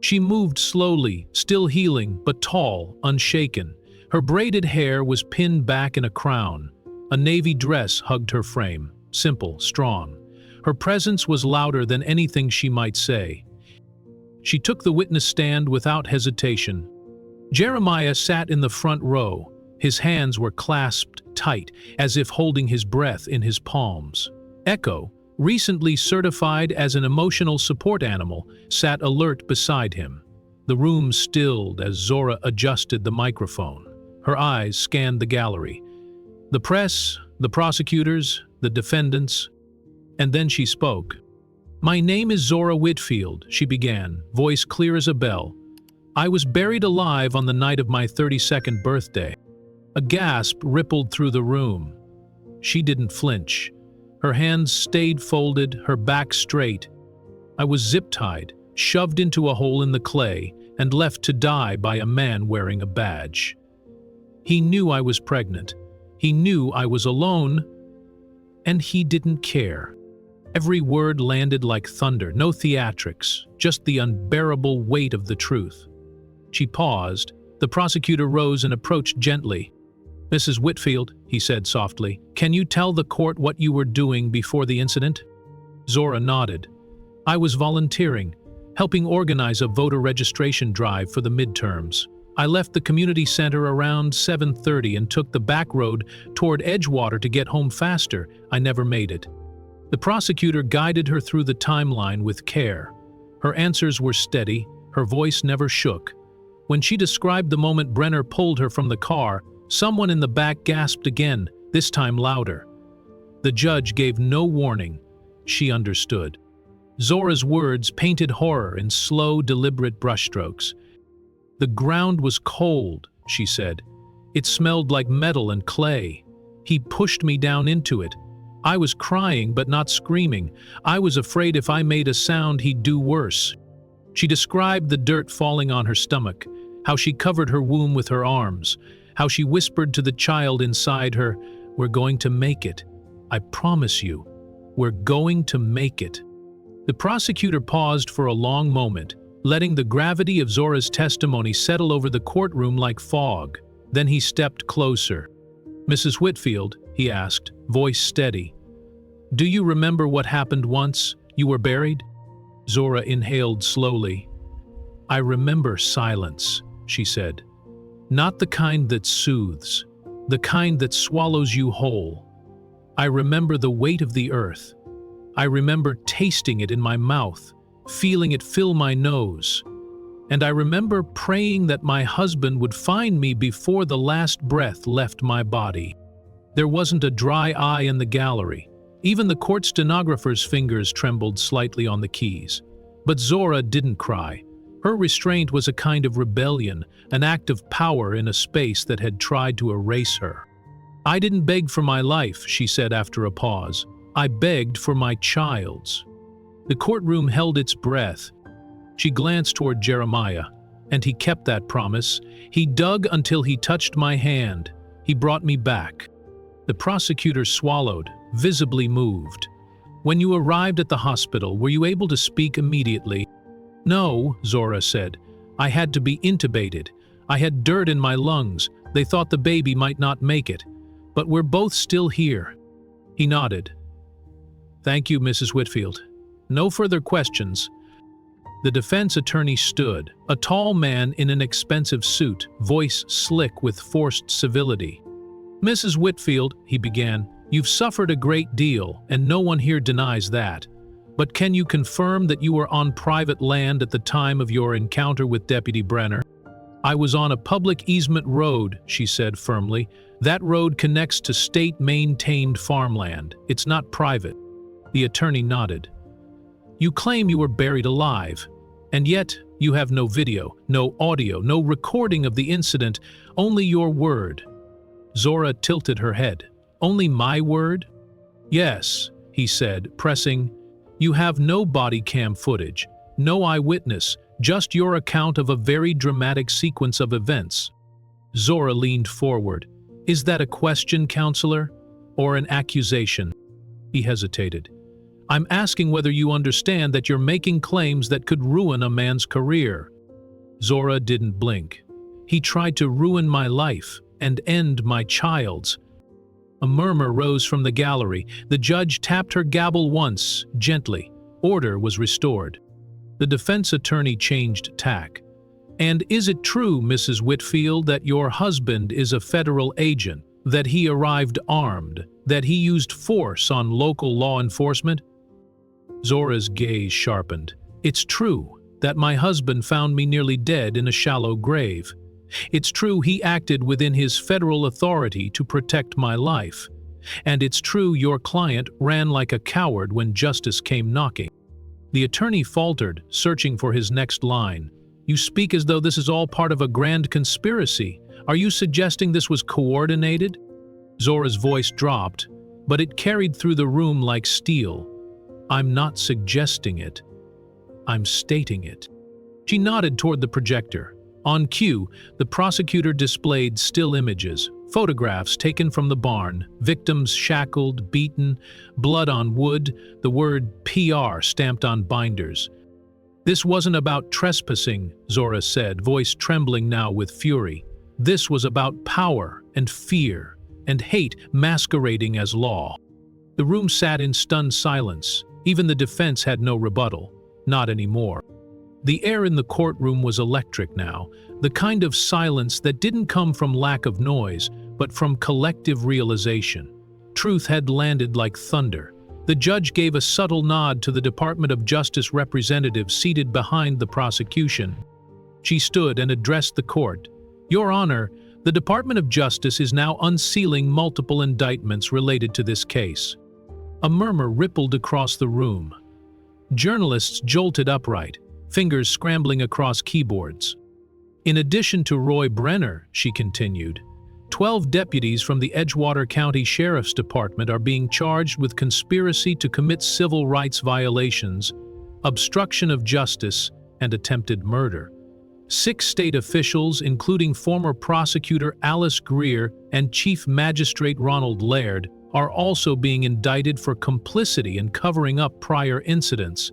She moved slowly, still healing, but tall, unshaken. Her braided hair was pinned back in a crown. A navy dress hugged her frame, simple, strong. Her presence was louder than anything she might say. She took the witness stand without hesitation. Jeremiah sat in the front row. His hands were clasped tight, as if holding his breath in his palms. Echo, recently certified as an emotional support animal, sat alert beside him. The room stilled as Zora adjusted the microphone. Her eyes scanned the gallery. The press, the prosecutors, the defendants. And then she spoke. "My name is Zora Whitfield," she began, voice clear as a bell. "I was buried alive on the night of my 32nd birthday." A gasp rippled through the room. She didn't flinch. Her hands stayed folded, her back straight. "I was zip-tied, shoved into a hole in the clay, and left to die by a man wearing a badge. He knew I was pregnant. He knew I was alone, and he didn't care." Every word landed like thunder, no theatrics, just the unbearable weight of the truth. She paused. The prosecutor rose and approached gently. "Mrs. Whitfield," he said softly, "can you tell the court what you were doing before the incident?" Zora nodded. "I was volunteering, helping organize a voter registration drive for the midterms. I left the community center around 7:30 and took the back road toward Edgewater to get home faster. I never made it." The prosecutor guided her through the timeline with care. Her answers were steady, her voice never shook. When she described the moment Brenner pulled her from the car, someone in the back gasped again, this time louder. The judge gave no warning. She understood. Zora's words painted horror in slow, deliberate brushstrokes. "The ground was cold," she said. "It smelled like metal and clay. He pushed me down into it. I was crying but not screaming. I was afraid if I made a sound he'd do worse." She described the dirt falling on her stomach, how she covered her womb with her arms, how she whispered to the child inside her, "We're going to make it. I promise you, we're going to make it." The prosecutor paused for a long moment, letting the gravity of Zora's testimony settle over the courtroom like fog. Then he stepped closer. "Mrs. Whitfield," he asked, voice steady, "do you remember what happened once you were buried?" Zora inhaled slowly. "I remember silence," she said. "Not the kind that soothes, the kind that swallows you whole. I remember the weight of the earth. I remember tasting it in my mouth, feeling it fill my nose. And I remember praying that my husband would find me before the last breath left my body." There wasn't a dry eye in the gallery. Even the court stenographer's fingers trembled slightly on the keys. But Zora didn't cry. Her restraint was a kind of rebellion, an act of power in a space that had tried to erase her. "I didn't beg for my life," she said after a pause. "I begged for my child's." The courtroom held its breath. She glanced toward Jeremiah, and he kept that promise. He dug until he touched my hand. He brought me back. The prosecutor swallowed, visibly moved. "When you arrived at the hospital, were you able to speak immediately?" "No," Zora said. "I had to be intubated. I had dirt in my lungs. They thought the baby might not make it. But we're both still here." He nodded. "Thank you, Mrs. Whitfield. No further questions." The defense attorney stood, a tall man in an expensive suit, voice slick with forced civility. "Mrs. Whitfield," he began, "you've suffered a great deal, and no one here denies that. But can you confirm that you were on private land at the time of your encounter with Deputy Brenner?" "I was on a public easement road," she said firmly. "That road connects to state-maintained farmland. It's not private." The attorney nodded. You claim you were buried alive, and yet you have no video, no audio, no recording of the incident, only your word. Zora tilted her head. Only my word? Yes, he said, pressing. You have no body cam footage, no eyewitness, just your account of a very dramatic sequence of events. Zora leaned forward. Is that a question, counselor? Or an accusation? He hesitated. I'm asking whether you understand that you're making claims that could ruin a man's career. Zora didn't blink. He tried to ruin my life and end my child's. A murmur rose from the gallery. The judge tapped her gavel once, gently. Order was restored. The defense attorney changed tack. And is it true, Mrs. Whitfield, that your husband is a federal agent, that he arrived armed, that he used force on local law enforcement? Zora's gaze sharpened. It's true that my husband found me nearly dead in a shallow grave. It's true he acted within his federal authority to protect my life. And it's true your client ran like a coward when justice came knocking. The attorney faltered, searching for his next line. You speak as though this is all part of a grand conspiracy. Are you suggesting this was coordinated? Zora's voice dropped, but it carried through the room like steel. I'm not suggesting it. I'm stating it. She nodded toward the projector. On cue, the prosecutor displayed still images, photographs taken from the barn, victims shackled, beaten, blood on wood, the word PR stamped on binders. This wasn't about trespassing, Zora said, voice trembling now with fury. This was about power and fear and hate masquerading as law. The room sat in stunned silence. Even the defense had no rebuttal. Not anymore. The air in the courtroom was electric now, the kind of silence that didn't come from lack of noise, but from collective realization. Truth had landed like thunder. The judge gave a subtle nod to the Department of Justice representative seated behind the prosecution. She stood and addressed the court. Your Honor, the Department of Justice is now unsealing multiple indictments related to this case. A murmur rippled across the room. Journalists jolted upright, fingers scrambling across keyboards. In addition to Roy Brenner, she continued, 12 deputies from the Edgewater County Sheriff's Department are being charged with conspiracy to commit civil rights violations, obstruction of justice, and attempted murder. 6 state officials, including former prosecutor Alice Greer and Chief Magistrate Ronald Laird, are also being indicted for complicity in covering up prior incidents.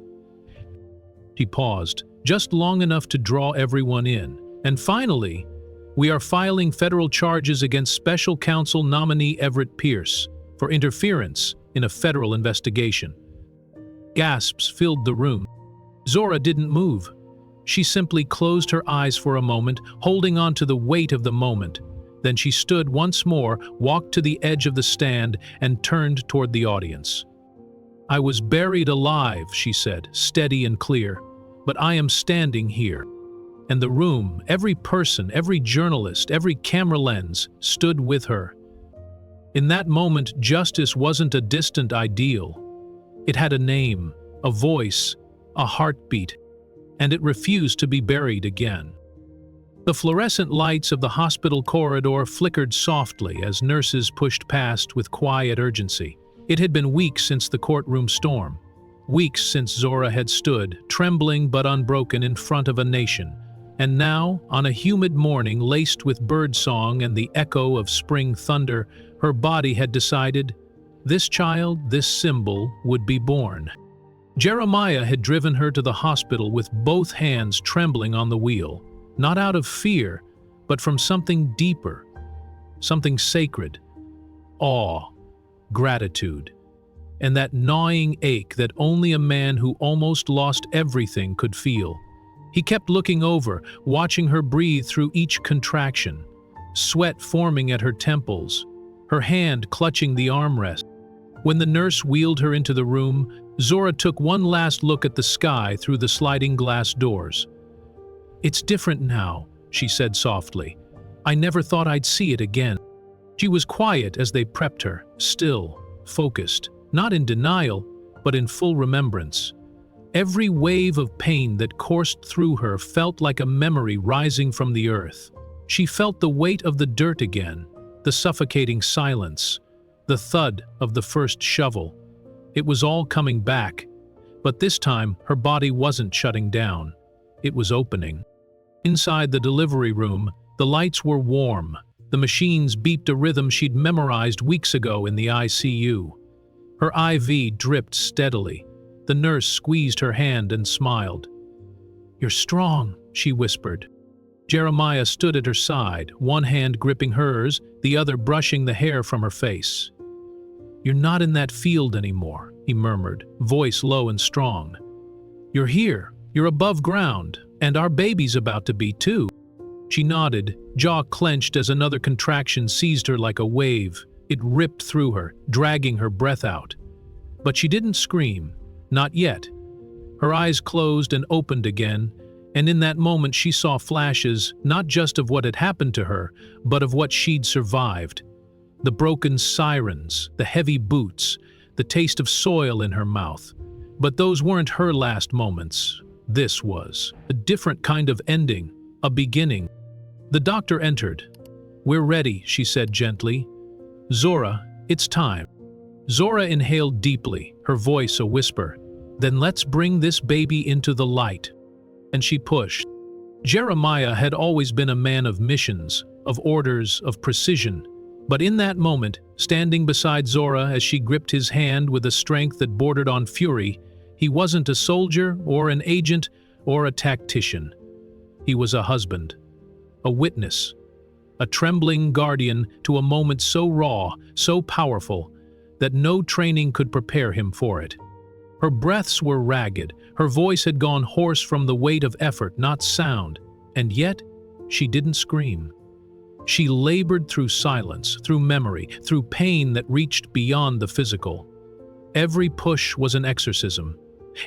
She paused, just long enough to draw everyone in. And finally, we are filing federal charges against Special Counsel nominee Everett Pierce for interference in a federal investigation. Gasps filled the room. Zora didn't move. She simply closed her eyes for a moment, holding on to the weight of the moment. Then she stood once more, walked to the edge of the stand, and turned toward the audience. I was buried alive, she said, steady and clear, but I am standing here. And the room, every person, every journalist, every camera lens, stood with her. In that moment, justice wasn't a distant ideal. It had a name, a voice, a heartbeat, and it refused to be buried again. The fluorescent lights of the hospital corridor flickered softly as nurses pushed past with quiet urgency. It had been weeks since the courtroom storm. Weeks since Zora had stood, trembling but unbroken in front of a nation. And now, on a humid morning laced with birdsong and the echo of spring thunder, her body had decided, this child, this symbol, would be born. Jeremiah had driven her to the hospital with both hands trembling on the wheel. Not out of fear, but from something deeper, something sacred, awe, gratitude, and that gnawing ache that only a man who almost lost everything could feel. He kept looking over, watching her breathe through each contraction, sweat forming at her temples, her hand clutching the armrest. When the nurse wheeled her into the room, Zora took one last look at the sky through the sliding glass doors. It's different now, she said softly. I never thought I'd see it again. She was quiet as they prepped her, still, focused, not in denial, but in full remembrance. Every wave of pain that coursed through her felt like a memory rising from the earth. She felt the weight of the dirt again, the suffocating silence, the thud of the first shovel. It was all coming back, but this time her body wasn't shutting down. It was opening. Inside the delivery room, the lights were warm. The machines beeped a rhythm she'd memorized weeks ago in the ICU. Her IV dripped steadily. The nurse squeezed her hand and smiled. "You're strong," she whispered. Jeremiah stood at her side, one hand gripping hers, the other brushing the hair from her face. "You're not in that field anymore," he murmured, voice low and strong. "You're here, you're above ground, and our baby's about to be too." She nodded, jaw clenched as another contraction seized her like a wave. It ripped through her, dragging her breath out. But she didn't scream, not yet. Her eyes closed and opened again, and in that moment she saw flashes not just of what had happened to her, but of what she'd survived. The broken sirens, the heavy boots, the taste of soil in her mouth. But those weren't her last moments. This was a different kind of ending, a beginning. The doctor entered. "We're ready," she said gently. "Zora, it's time." Zora inhaled deeply, her voice a whisper. "Then let's bring this baby into the light." And she pushed. Jeremiah had always been a man of missions, of orders, of precision. But in that moment, standing beside Zora as she gripped his hand with a strength that bordered on fury, he wasn't a soldier or an agent or a tactician. He was a husband, a witness, a trembling guardian to a moment so raw, so powerful, that no training could prepare him for it. Her breaths were ragged, her voice had gone hoarse from the weight of effort, not sound, and yet she didn't scream. She labored through silence, through memory, through pain that reached beyond the physical. Every push was an exorcism.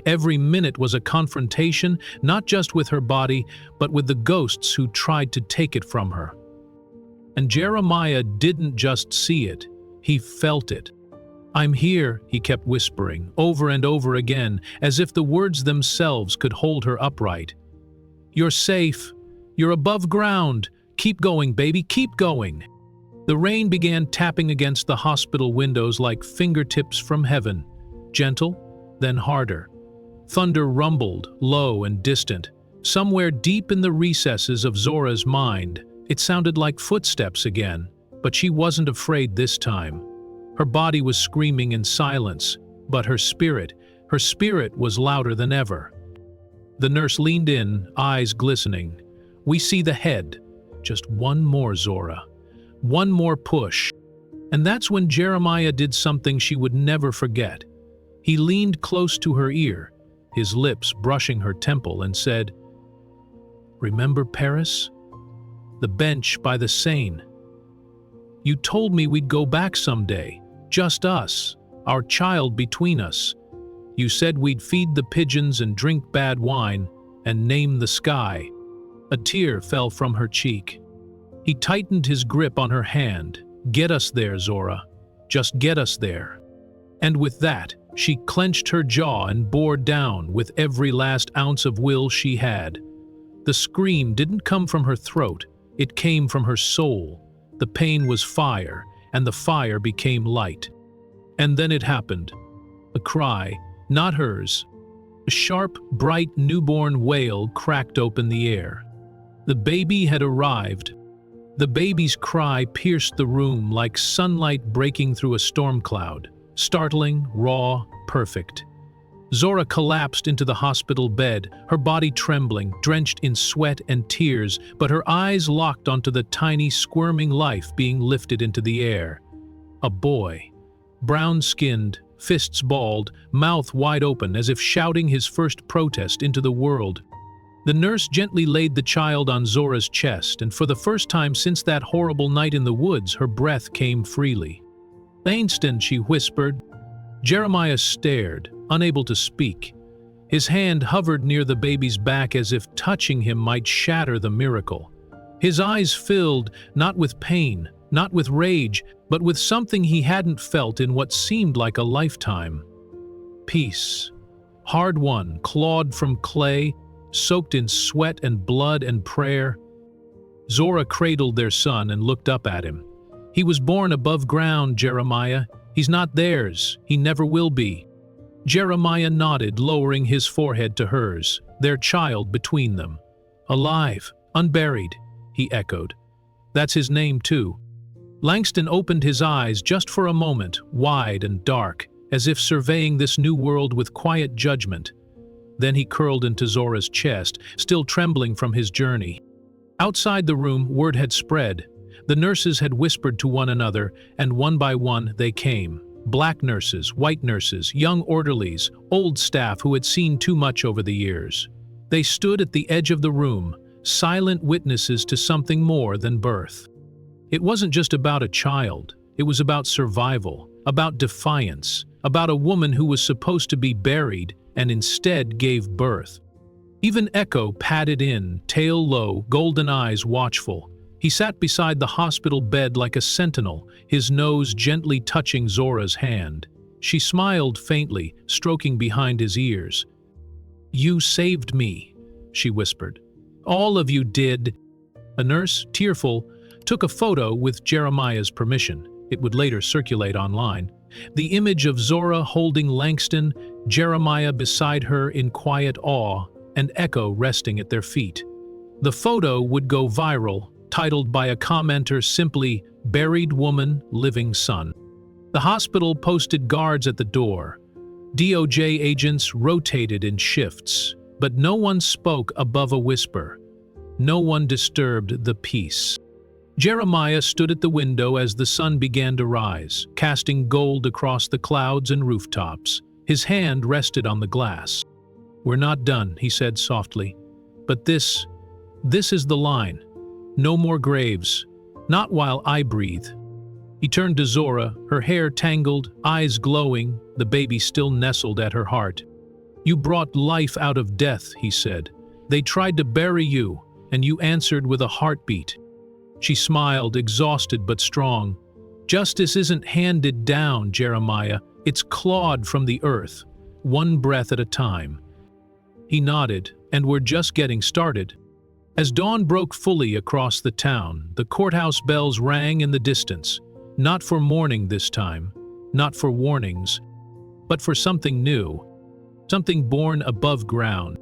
Every minute was a confrontation, not just with her body, but with the ghosts who tried to take it from her. And Jeremiah didn't just see it, he felt it. "I'm here," he kept whispering, over and over again, as if the words themselves could hold her upright. "You're safe. You're above ground. Keep going, baby, keep going." The rain began tapping against the hospital windows like fingertips from heaven, gentle, then harder. Thunder rumbled, low and distant. Somewhere deep in the recesses of Zora's mind, it sounded like footsteps again, but she wasn't afraid this time. Her body was screaming in silence, but her spirit was louder than ever. The nurse leaned in, eyes glistening. "We see the head. Just one more, Zora. One more push." And that's when Jeremiah did something she would never forget. He leaned close to her ear, his lips brushing her temple, and said, "Remember Paris? The bench by the Seine. You told me we'd go back someday, just us, our child between us. You said we'd feed the pigeons and drink bad wine and name the sky." A tear fell from her cheek. He tightened his grip on her hand. "Get us there, Zora. Just get us there." And with that, she clenched her jaw and bore down with every last ounce of will she had. The scream didn't come from her throat, it came from her soul. The pain was fire, and the fire became light. And then it happened. A cry, not hers. A sharp, bright newborn wail cracked open the air. The baby had arrived. The baby's cry pierced the room like sunlight breaking through a storm cloud. Startling, raw, perfect. Zora collapsed into the hospital bed, her body trembling, drenched in sweat and tears, but her eyes locked onto the tiny, squirming life being lifted into the air. A boy. Brown-skinned, fists balled, mouth wide open as if shouting his first protest into the world. The nurse gently laid the child on Zora's chest, and for the first time since that horrible night in the woods, her breath came freely. "Ainston," she whispered. Jeremiah stared, unable to speak. His hand hovered near the baby's back as if touching him might shatter the miracle. His eyes filled, not with pain, not with rage, but with something he hadn't felt in what seemed like a lifetime. peace. Hard won, clawed from clay, soaked in sweat and blood and prayer. Zora cradled their son and looked up at him. He was born above ground, Jeremiah. He's not theirs. He never will be. Jeremiah nodded, lowering his forehead to hers, their child between them. Alive, unburied, he echoed. That's his name, too. Langston opened his eyes just for a moment, wide and dark, as if surveying this new world with quiet judgment. Then he curled into Zora's chest, still trembling from his journey. Outside the room, word had spread. The nurses had whispered to one another, and one by one they came. Black nurses, white nurses, young orderlies, old staff who had seen too much over the years. They stood at the edge of the room, silent witnesses to something more than birth. It wasn't just about a child. It was about survival, about defiance, about a woman who was supposed to be buried and instead gave birth. Even Echo padded in, tail low, golden eyes watchful. He sat beside the hospital bed like a sentinel, his nose gently touching Zora's hand. She smiled faintly, stroking behind his ears. "You saved me," she whispered. "All of you did." A nurse, tearful, took a photo with Jeremiah's permission. It would later circulate online. The image of Zora holding Langston, Jeremiah beside her in quiet awe, and Echo resting at their feet. The photo would go viral, titled by a commenter simply, "Buried Woman, Living Son." The hospital posted guards at the door. DOJ agents rotated in shifts, but no one spoke above a whisper. No one disturbed the peace. Jeremiah stood at the window as the sun began to rise, casting gold across the clouds and rooftops. His hand rested on the glass. "We're not done," he said softly. "But this is the line. No more graves. Not while I breathe." He turned to Zora, her hair tangled, eyes glowing, the baby still nestled at her heart. "You brought life out of death," he said. "They tried to bury you, and you answered with a heartbeat." She smiled, exhausted but strong. "Justice isn't handed down, Jeremiah. It's clawed from the earth, one breath at a time." He nodded, "And we're just getting started." As dawn broke fully across the town, the courthouse bells rang in the distance. Not for mourning this time, not for warnings, but for something new, something born above ground.